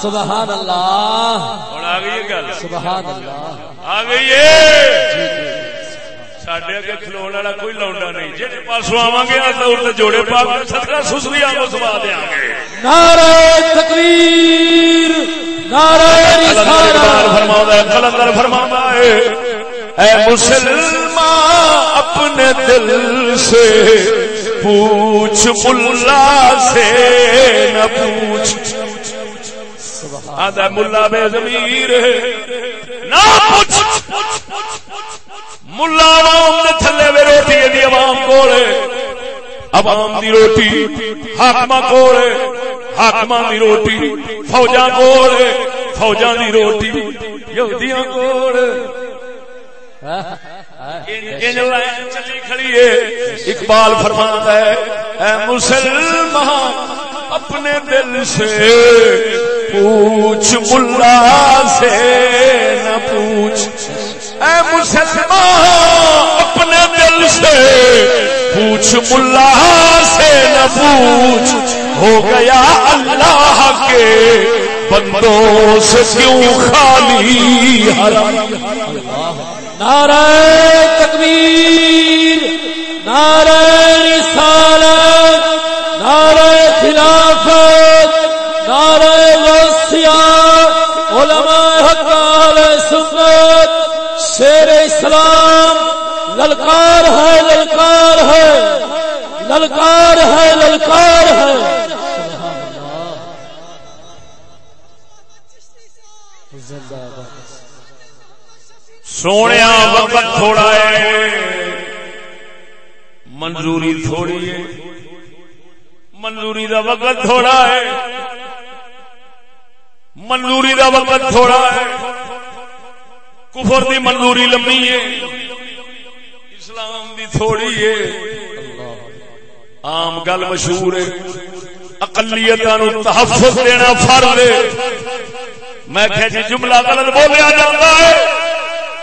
سبحان اللہ. اور آ گئی گل سبحان اللہ آ گئی ہے. ساڈے اگے کھلون والا کوئی لونڈا نہیں. جے پاسوں آواں گے تو جوڑے پاک صدقہ سسری آنگو سوا دیاں گے. نعرہ تکبیر نعرہ رسالت. فرماؤں قلندر فرماؤں اے مسلمان اپنے دل سے پوچھ ملا سے نہ پوچھ. آدھا ملا بے ضمیر نہ پوچھ. ملا عوام نے تھلے وے روٹی دی عوام کولے عوام دی روٹی حاکماں کولے حاکماں دی روٹی فوجاں کولے فوجاں دی روٹی یہودیاں کولے. چلی کھڑی ہے. اقبال فرماتا ہے اے مسلمان اپنے دل سے پوچھ ملا سے نہ پوچھ. اے مسلمان اپنے دل سے پوچھ ملا سے نہ پوچھ. ہو گیا اللہ کے بندوں سے کیوں خالی حرم. نعرہ تکبیر نعرہ رسالت نعرہ خلافت نعرہ غوثیہ علماء حق اہل سنت شیر اسلام. للکار ہے للکار ہے للکار ہے للکار ہے. سونے وقت تھوڑا ہے منظوری تھوڑی ہے. منظوری دا وقت تھوڑا ہے منظوری دا وقت تھوڑا ہے. کفر دی منظوری لمبی ہے اسلام دی تھوڑی ہے. عام گل مشہور ہے اقلیتاں نو تحفظ دینا فرض ہے. میں کہ جی جملہ غلط بولیا جاتا ہے.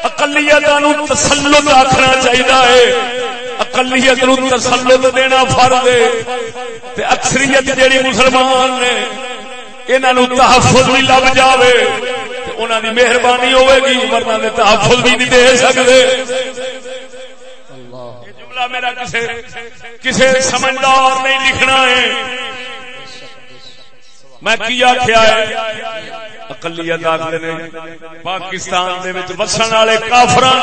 اقلیتاں نو تسلط آکھنا چاہیے. اقلیت نو تسلط دینا فرض ہے. تے اکثریت جیڑی مسلمان نے انہاں نو تحفظ بھی لب جاوے تے انہاں دی مہربانی ہوے گی ورنہ تے تحفظ بھی نہیں دے سکدے. یہ جملہ میرا کسے سمجھدار نہیں لکھنا ہے. میں کیا آکھیا ہے اقلیت آخر نے پاکستان دے وچ وسن والے کافراں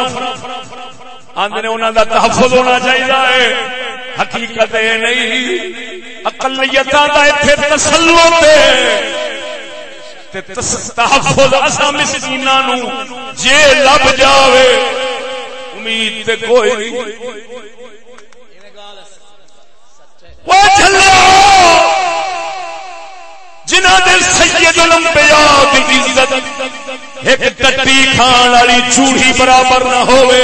آندے نے انہاں دا تحفظ ہونا چاہیے. حقیقت یہ نہیں اقلیتاں دا ایتھے تسلط ہے تے تحفظ اساں مسکیناں نو جے لب جاوے امید تے کوئی نہیں. وہ جھلو جنہ دے سید الانبیاء دی عزت ایک ٹٹی کھان والی چوڑی برابر نہ ہوئے.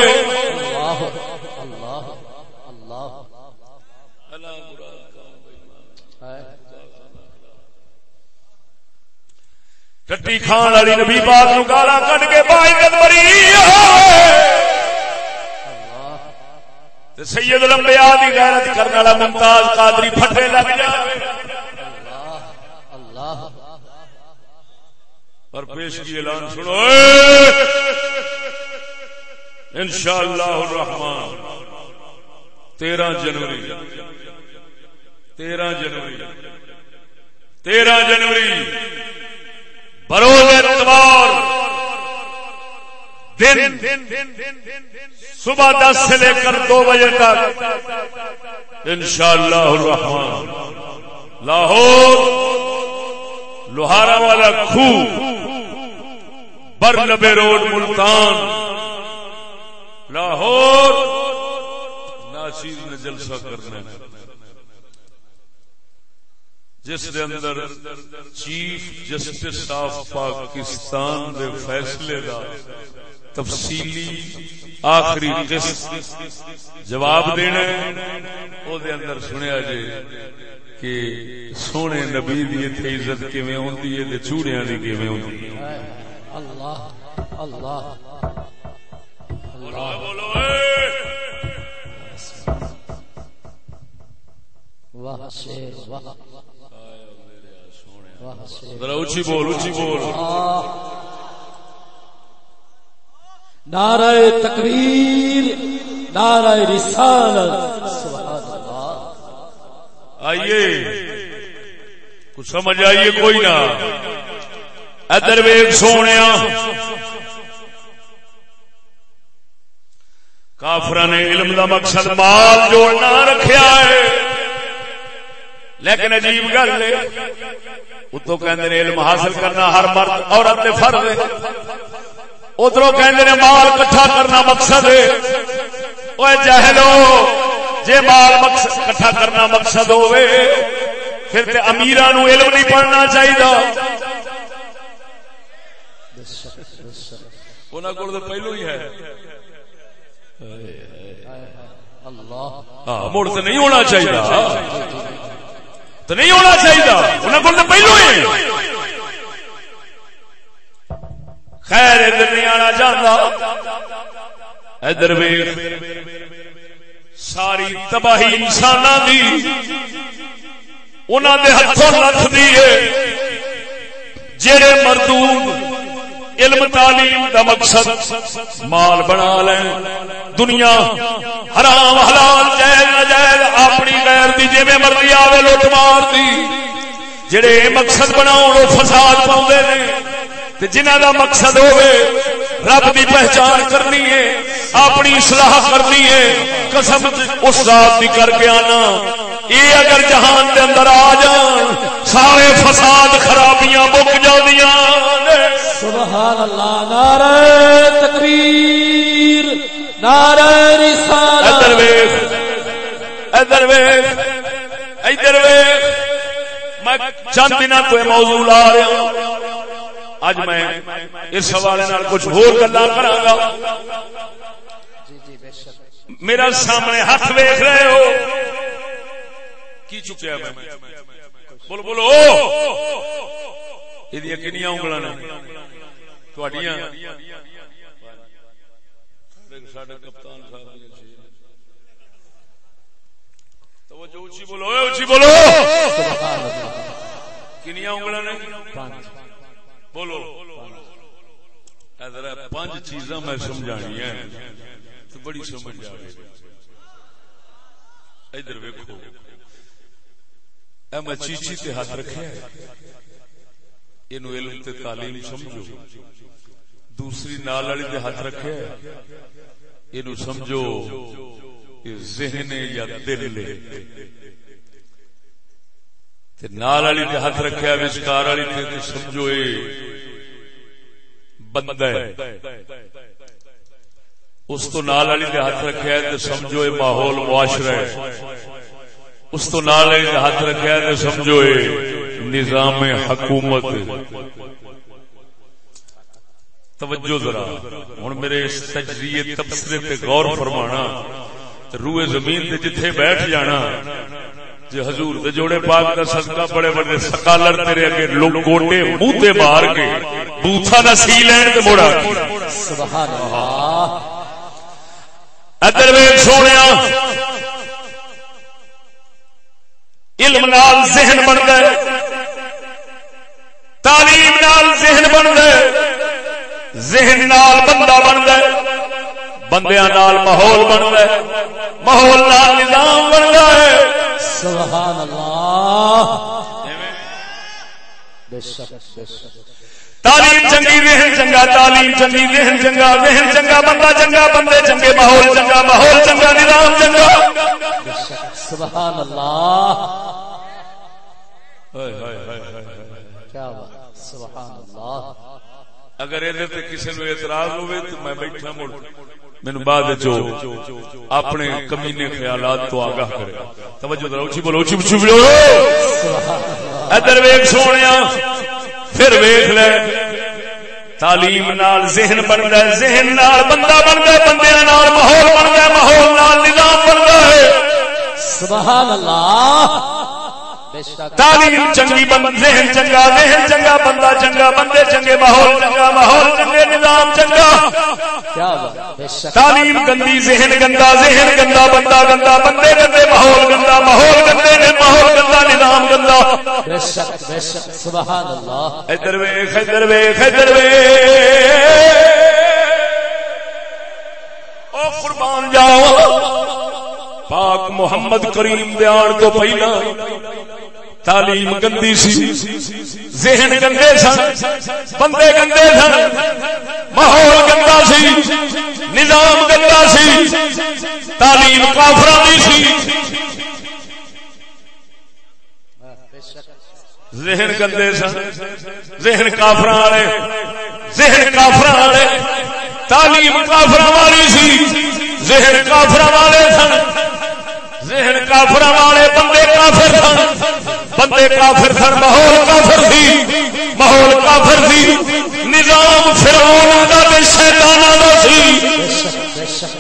ٹٹی کھان والی نبی پاک نو گالاں کڈ کے باعزت بری تے سید الانبیاء دی غیرت کرنے والا ممتاز قادری پھٹے لگ جاوے. اور پیش کی اعلان سنو انشاءاللہ الرحمن 13 جنوری بروز اتوار دن صبح 10 سے لے کر 2 بجے تک انشاءاللہ الرحمن لاہور لوہارا والا کھو برلبے روڈ ملتان لاہور ناچیز نے جلسہ کرنا ہے. جس دے اندر چیف جسٹس آف پاکستان دے فیصلے دا تفصیلی آخری قسط جواب دینا او دے اندر سنیا جے کہ سونے نبی دی تے عزت کیویں ہوندی ہے تے چوڑیاں دی کیویں ہوندی ہے. اللہ اللہ اللہ بولو واہ شیر واہ واہ شیر. ذرا اونچی بول اونچی بول. نعرہ تکبیر نعرہ رسالت سبحان اللہ. آئیے کچھ سمجھ آئیے کوئی نہ. ادھر ویکھ سونیا کافراں نے علم دا مقصد مال جوڑنا رکھیا ہے لیکن عجیب گل ہے اتوں کہندے نے علم حاصل کرنا ہر مرد عورت تے فرض ہے ادھروں کہندے نے مال اکٹھا کرنا مقصد ہے. اوے جاہلو جے مال مقصد اکٹھا کرنا مقصد ہوئے پھر تے امیراں نو علم نہیں پڑھنا چاہیے. انہاں کول تے پہلو ہی ہے. ہاں مڑ تے نہیں ہونا چاہیے تو نہیں ہونا چاہیے انہاں کول تے پہلو ہی. خیر ادھر نہیں آنا چاہتا. ادھر ویکھ ساری تباہی انساناں دی انہاں دے ہتھوں لکھ دی ہے. جڑے مردود علم تعلیم دا مقصد مال بنا لیں دنیا حرام حلال جائز ناجائز اپنی غیر دی جویں مرضی آوے لوٹ مار دی. جڑے مقصد بناؤ فساد پاؤندے نے تے جنہاں دا مقصد ہوئے رب دی پہچان کرنی ہے اپنی اصلاح کرنی ہے قسم اس ذات دی کر کے آنا یہ اگر جہان دے اندر آ جان سارے فساد خرابیاں مک جاندیاں. سبحان اللہ. نعرہ تکبیر نعرہ رسالت. ادھر ویکھ ادھر ویکھ ادھر ویکھ میں چند دنوں تو موضوع لا رہا ہوں. اج میں اس حوالے نال کچھ ہور گلاں کراں گا. میرا سامنے ہاتھ ویکھ رہے ہو کی چکیا میں بولو بولو یہ کنیاں انگلاں نے تہاڈیاں ساڈے کپتان صاحب دی توجہ اونچی بولو اونچی بولو کنیاں انگلاں نے بولو. ذرا 5 چیزاں میں سمجھانی ہیں تو بڑی سمجھ آئے. ادھر ویکھو اے میں چیچی تے ہاتھ رکھیا ہے اینو علم تے تعلیم سمجھو. دوسری نال والی تے ہاتھ رکھیا ہے اینو سمجھو یہ ذہن یا دل ہے. تے نال والی تے ہاتھ رکھیا ہے وچکار والی تے سمجھو اے بندہ ہے. اس تو نال والی تے ہاتھ رکھیا ہے تے سمجھو اے ماحول معاشرہ ہے. اس تو نال والی تے ہاتھ رکھیا ہے تے سمجھو اے نظام حکومت. توجہ ذرا ہن میرے اس تجزیے تبصرے تے غور فرمانا. روئے زمین تے جتھے بیٹھ جانا جے حضور دے جوڑے پاک دا صدقہ بڑے بڑے سکالر تیرے اگے لوگ گوٹے منہ تے مار کے بوتھا نہ سی لین تے موڑا. سبحان اللہ. ادھر ویکھ سونیا علم نال ذہن بندا ہے تعلیم نال ذہن بندا ہے ذہن نال بندہ بندا ہے بندیاں نال ماحول بندا ہے ماحول نال نظام بندا ہے. سبحان اللہ. بے شک بے شک. تعلیم چنگی ذہن چنگا تعلیم چنگی ذہن چنگا ذہن چنگا بندہ چنگا بندے چنگے ماحول چنگا ماحول چنگا نظام چنگا. سبحان اللہ. کیا بات. سبحان اللہ. اگر ادھر تے کسی نو اعتراض ہوئے تو میں بیٹھا مڑ مینوں بعد جو اپنے کمینے خیالات تو آگاہ کرے. توجہ ذرا اونچی بولو اونچی بولو. سبحان اللہ. ادھر ویکھ سونیا پھر ویکھ لے تعلیم نال ذہن بندا ہے ذہن نال بندہ بندا ہے بندے نال ماحول بندا ہے ماحول نال نظام بندا ہے سبحان اللہ تعلیم چنگی بند ذہن چنگا بندہ چنگا بندے چنگے ماحول چنگے نظام چنگا کیا بات تعلیم گندی ذہن گندا بندہ گندا بندے گندے ماحول گندا گندے ماحول گندا نظام گندا بے شک سبحان اللہ ادھر ویکھ او قربان جاؤ پاک محمد کریم دے آن تو پہلا تعلیم گندی سی ذہن گندے سن بندے گندے سن ماحول گندا سی نظام گندا سی تعلیم کافراں دی سی ذہن گندے سن ذہن کافراں والے تعلیم کافراں والی سی ذہن کافراں والے سن ذہن کافراں والے بندے کافر سن ماحول کافر سی نظام فرعون دا تے شیطاناں دا سی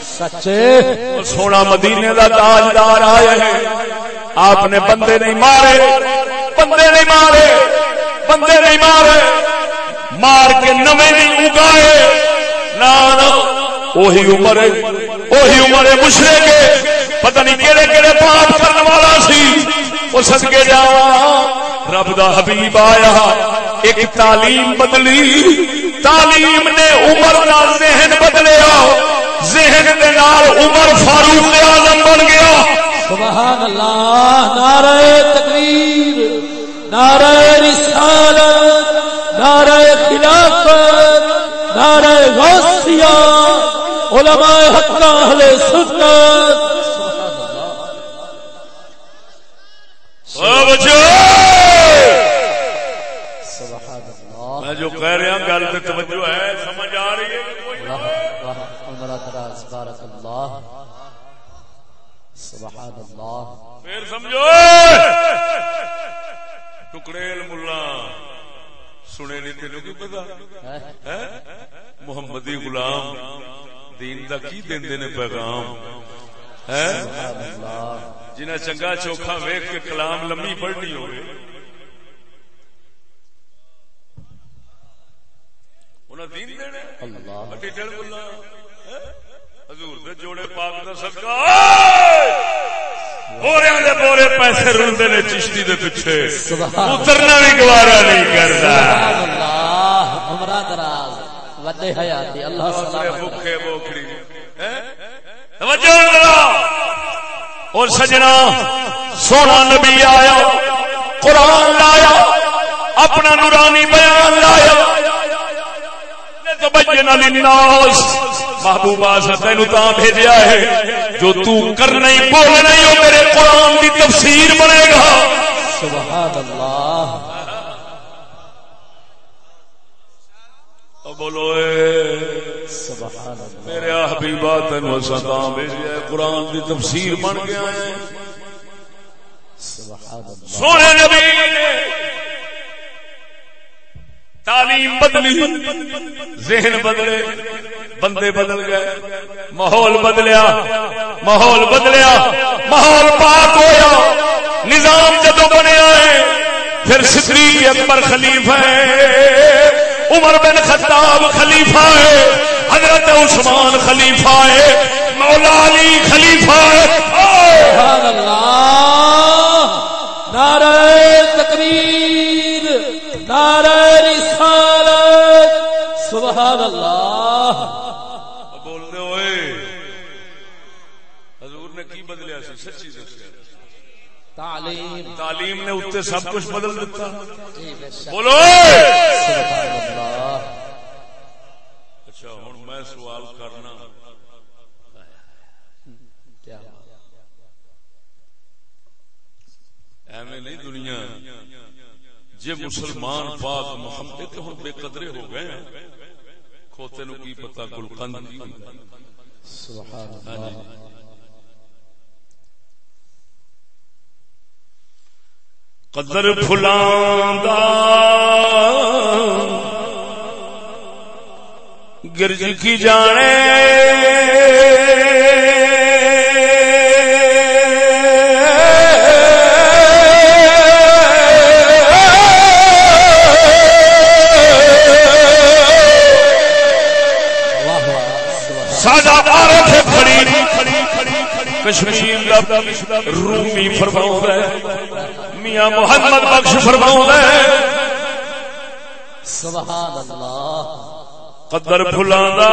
سچے سونا مدینے دا تاجدار آیا ہے آپ نے بندے نہیں مارے مار کے نویں نہیں اگائے نا وہی عمر مشرک پتہ نہیں کہڑے پاپ کرنے والا سی وہ صدقے جاواں رب دا حبیب آیا ایک تعلیم بدلی تعلیم نے عمر دا ذہن بدلیا ذہن دے نال عمر فاروق اعظم بن گیا سبحان اللہ نعرہ تکبیر نعرہ رسالت نعرہ خلافت نعرہ غوثیہ علماء حق اہل سنت میں جو کہہ رہا ہوں گل پہ توجہ ہے سمجھ آ رہی ہے بارک اللہ سبحان اللہ پھر سمجھو ٹکڑیل ملا سنے نہیں تینوں کی پتا محمدی غلام دین دا کی دیندے نے پیغام جنہیں چنگا چوکھا ویکھ کے کلام لمبی پڑھنی ہوئے انہیں دین دینے اللہ ٹیٹل ملا حضور دے جوڑے پاک دا صدقہ بوریاں دے بورے پیسے رلدے نے چشتی دے پیچھے اترنا بھی گوارا نہیں کرتا سبحان اللہ عمرہ دراز وڈے حیاتی اللہ سلامت بھوکے بوکھڑی توجہ اللہ اور سجنا سونا نبی آیا قرآن لایا اپنا نورانی بیان لایا تبین للناس محبوبہ سے تینوں تاں بھیجیا ہے جو تو کرنا ہی بولنا ہی ہو میرے قرآن کی تفسیر بنے گا سبحان اللہ بولو سبحان اللہ میرے حبیبا تینوں اساں تاں بھیجیا ہے قرآن کی تفسیر بن گیا ہے سبحان اللہ سونے نبی نے تعلیم بدلی ذہن بدلے بندے بدل گئے ماحول بدلیا ماحول پاک ہویا نظام جدو بنیا ہے پھر صدیق اکبر خلیفہ ہے عمر بن خطاب خلیفہ ہے حضرت عثمان خلیفہ ہے مولا علی خلیفہ ہے سبحان اللہ نعرہ تکبیر نعرہ رسالت سبحان اللہ بولتے ہوئے حضور نے کی بدلیا سی سچی دسیا تعلیم نے اتنے سب کچھ بدل دیتا بولو سبحان اللہ اچھا ہوں میں سوال کرنا کیا ایویں نہیں دنیا جے مسلمان پاک محمد تے ہن بے قدرے ہو گئے کھوتے نو کی پتہ گلقند کی سبحان اللہ قدر پھلاندا گرج کی جانے سادہ عارف کھڑی کشمیر دا رومی فرماؤں ہے میاں محمد بخش فرماؤں ہے سبحان اللہ قدر بھلاندا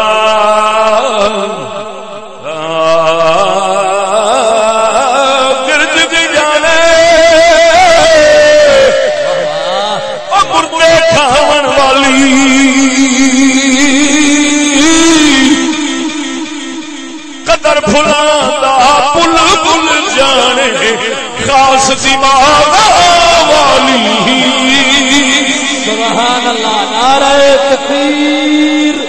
گرد دی جانے مردے کھاون والی قدر بھلاندا بل بل جانے خاص دماغ والی سبحان اللہ نعرہ تکبیر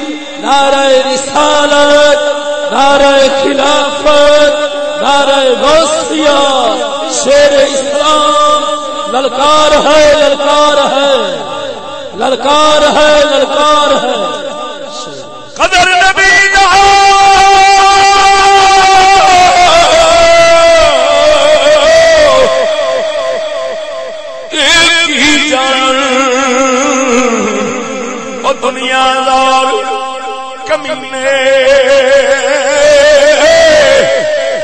نعرہ رسالت نعرہ خلافت نعرہ غوثیہ شیر اسلام للکار ہے للکار ہے للکار ہے للکار ہے قدر نبی دنیا دار کمینے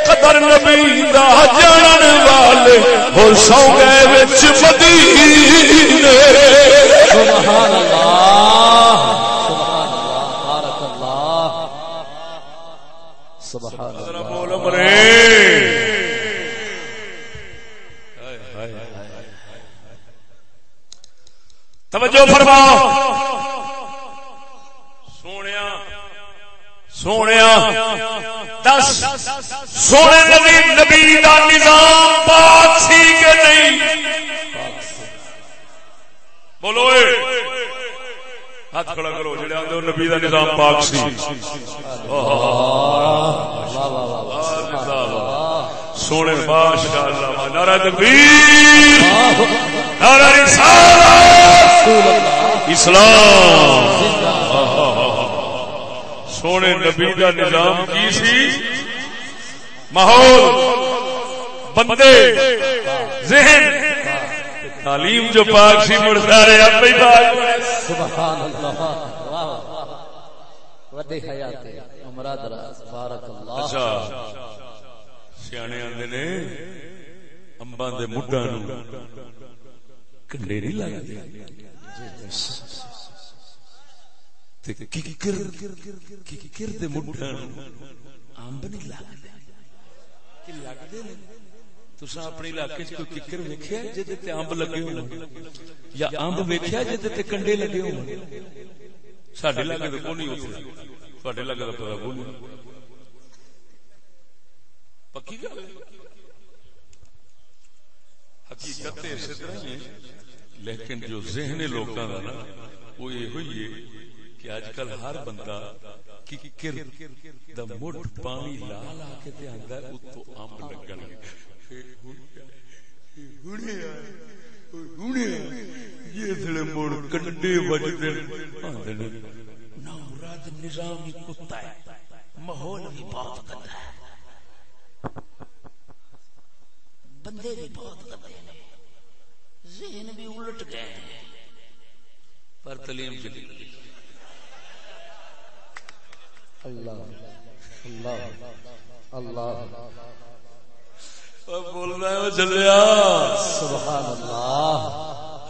قدر نبی دا جانن والے ہو سو گئے وچ مدینے سبحان اللہ سبحان اللہ بارک اللہ سبحان اللہ بول مرے توجہ فرماؤ سونیا دس سونے نبی دا نظام پاک سی کہ نہیں بولو ہاتھ کھڑا کرو جڑے آندے نبی دا نظام پاک سی سونے ماشاءاللہ نعرہ تکبیر نعرہ رسالت اسلام سونے نبی کا نظام کی سی ماحول بندے ذہن تعلیم جو پاک سی مڑتا رہے اب بھی پاک سبحان اللہ وڈی حیات عمر دراز بارک اللہ اچھا سیانے آندے نے امباں دے مڈاں نوں کنڈے نہیں لگدے ککر دے مڈاں امب نہیں لگدے کہ لگدے نے تساں اپنے علاقے وچ کوئی ککر ویکھیا جدے تے امب لگے ہون یا امب ویکھیا جدے تے کنڈے لگے ہون ساڈے علاقے تے کوئی نہیں ہوتا تواڈے علاقے دا پتہ کوئی نہیں پکی گل حقیقت تے اسی طرح ہی ہے لیکن جو ذہن لوکاں دا نا وہ یہ ہوئی ہے کہ آج کل ہر بندہ ککر دا مٹھ پانی لا لا کے تے آندا ہے اتوں امب لگن یہ تھڑے مڑ کنڈے بجدے آندے نے نا مراد نظام ہی کتا ہے ماحول بھی بہت گندا ہے بندے بھی بہت گندے نے ذہن بھی الٹ گئے پر تعلیم چلی اللہ اللہ اللہ بول رہا ہے چلیا سبحان اللہ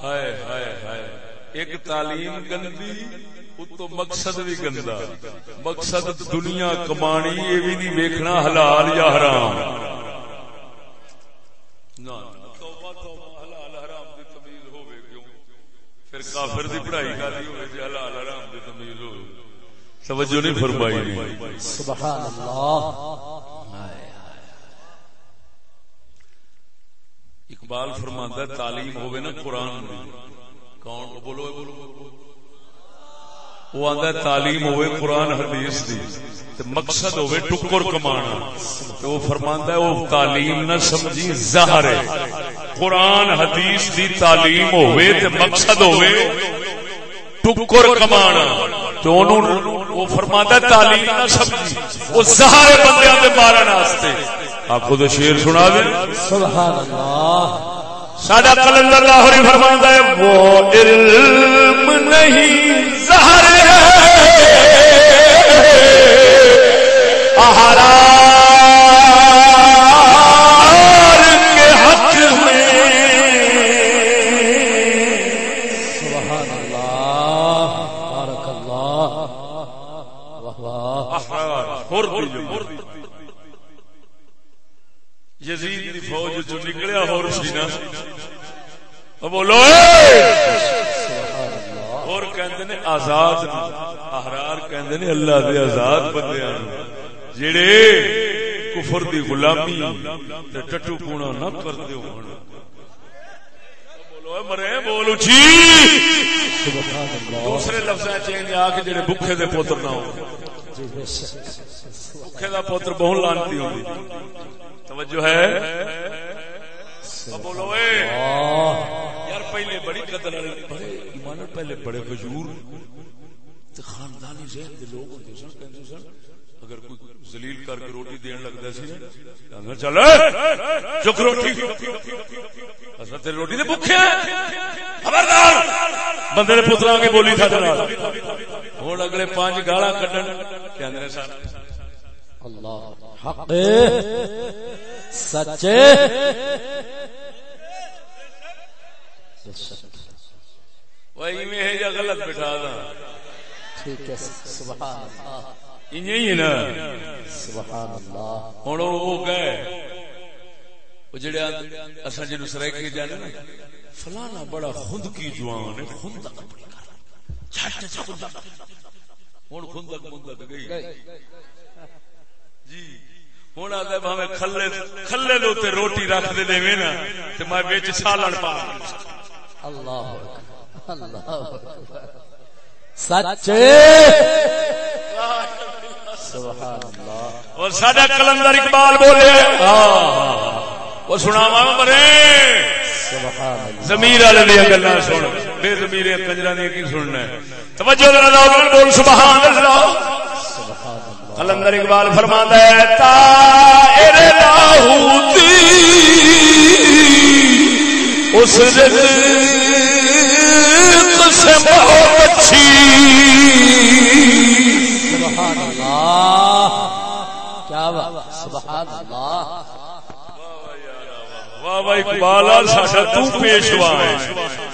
ہائے ہائے ہائے ایک تعلیم گندی اتو مقصد بھی گندا مقصد دنیا کمانی یہ بھی نہیں ویکھنا حلال یا حرام نہ توبہ توبہ حلال حرام دی تمیز ہوے کیوں پھر کافر دی پڑھائی کاری ہوے جے حلال حرام دی تمیز ہوے توجہ نہیں فرمائی نہیں سبحان اللہ اقبال فرماندا ہے تعلیم ہوے نا قرآن میں کون بولو وہ آندا ہے تعلیم ہوے قرآن حدیث دی مقصد ہوئے ٹکر کمانا، تو وہ فرماندا ہے وہ تعلیم نہ سمجھی ظاہر ہے، قرآن حدیث دی تعلیم ہوئے تے مقصد ہوئے ٹکر کمانا، تو انہوں وہ فرماندا ہے تعلیم نہ سمجھی وہ ظاہر بندیاں دے مارن واسطے۔ آپ خود شعر سنا دیں سبحان اللہ۔ سادہ قلندر لاہوری فرماندا ہے وہ علم نہیں ظاہر ہے احرار کے حق میں۔ سبحان اللہ، بارک اللہ، واہ واہ۔ احرار یزید دی فوج جو نکلیا ہور سی نا، بولو اور کہندے نے آزاد، احرار کہندے نے اللہ دے آزاد بندیاں جڑے کفر دی غلامی تے ٹٹو پونا نہ کردے ہون۔ بولو مرے بولو جی سبحان اللہ۔ دوسرے لفظاں چ آ کے جڑے بھکھے دے پتر نہ ہون، بھکھے دا پتر بہت لعنتی ہوندی۔ توجہ ہے، بولو اے یار پہلے بڑی قدر والے بڑے ایمان پہلے بڑے بجور تے خاندانی ذہن دے لوگ ہوندے سن، کہندے سن اگر کوئی ذلیل کر کے روٹی دین لگدا سی نا چل چک روٹی اساں تے روٹی دے بھوکے خبردار بندے دے پتراں کے بولی تھا جناب۔ ہن اگلے 5 گالاں کڈن کہندے نے سن اللہ حق سچے وہی میں جا غلط بٹھا دا ٹھیک ہے۔ سبحان اللہ، انہی ہے نا سبحان اللہ۔ ہن وہ گئے وہ جڑے اساں جنوں سرائکی جانے نا فلانا بڑا خندقی جوان ہے، خندق اپنی کر چھٹ چھٹ خندق، ہن خندق مندق گئی جی۔ ہوں آ گئے بھاوے کھلے دے تے روٹی رکھ دے دے نا تے میں وچ سالن پا اللہ اللہ سچے سبحان اللہ۔ اور ساڈا کلندر اقبال بولے وہ سناواں مرے سبحان اللہ۔ ضمیر والے دی گلاں سن، بے ضمیرے کنجراں دی کی سننا ہے۔ توجہ ذرا لاؤ بول سبحان اللہ۔ قلندر اقبال فرماندا ہے طائر لاہوتی اس رزق سے بہت اچھی۔ سبحان اللہ، کیا بات، سبحان اللہ۔ واہ واہ اقبال ساڈا تو پیشوا ہے،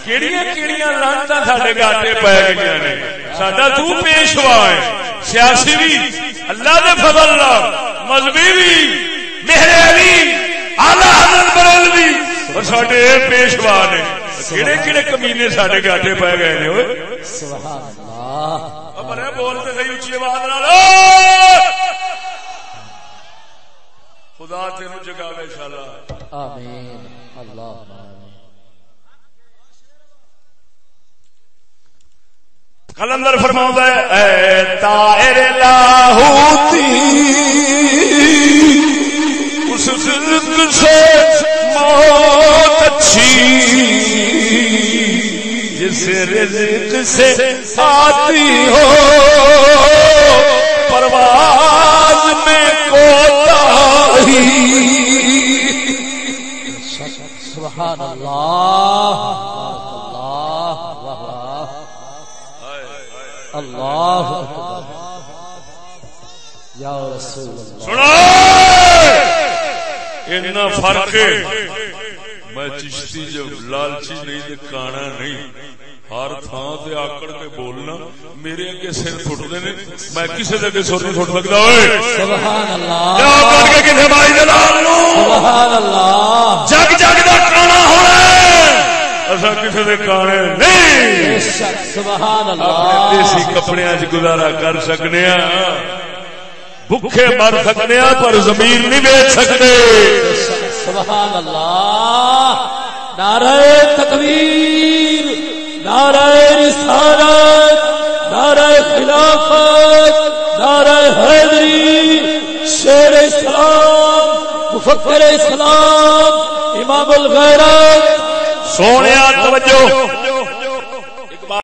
کیڑیاں کیڑیاں لعنتاں ساڈے گاٹے پے گئیاں نے، ساڈا تو پیشوا ہے، سیاسی بھی اللہ دے فضل نال، مذہبی بھی، مہر علی، اعلی حضرت بریلوی اور ساڈے پیشوا نے، کیڑے کیڑے کمینے ساڈے گاٹے پے گئے نے۔ اوئے سبحان اللہ، مرے بولتے صحیح اچھی آواز نال خدا تینوں جگاوے انشاءاللہ آمین اللہ۔ قلندر فرماؤں ہے اے طائر لاہوتی اس رزق سے موت اچھی جس رزق سے آتی ہو پرواز میں کوتاہی۔ سبحان اللہ، اللہ یا رسول اللہ۔ سنو اتنا فرق ہے، میں چشتی جو لالچی نہیں تے کانا نہیں، ہر تھان تے آکڑ کے بولنا، میرے اگے سر ٹوٹتے نے، میں کسی دے سر نہیں ٹوٹ سکتا۔ سبحان اللہ، آکڑ کے کسی بھائی دلال نو سبحان اللہ، جگ جگ دا کانا ہونا ایسا کسی دے کانے نہیں۔ سبحان اللہ، اپنے دیسی کپڑے چ گزارا کر سکنے، بھوکے مر سکنے پر ضمیر نہیں بیچ سکتے۔ سبحان اللہ، نعرہ تکبیر، نعرہ رسالت، نعرہ خلافت، نعرہ حیدری، اسلام امام الغیرت سونے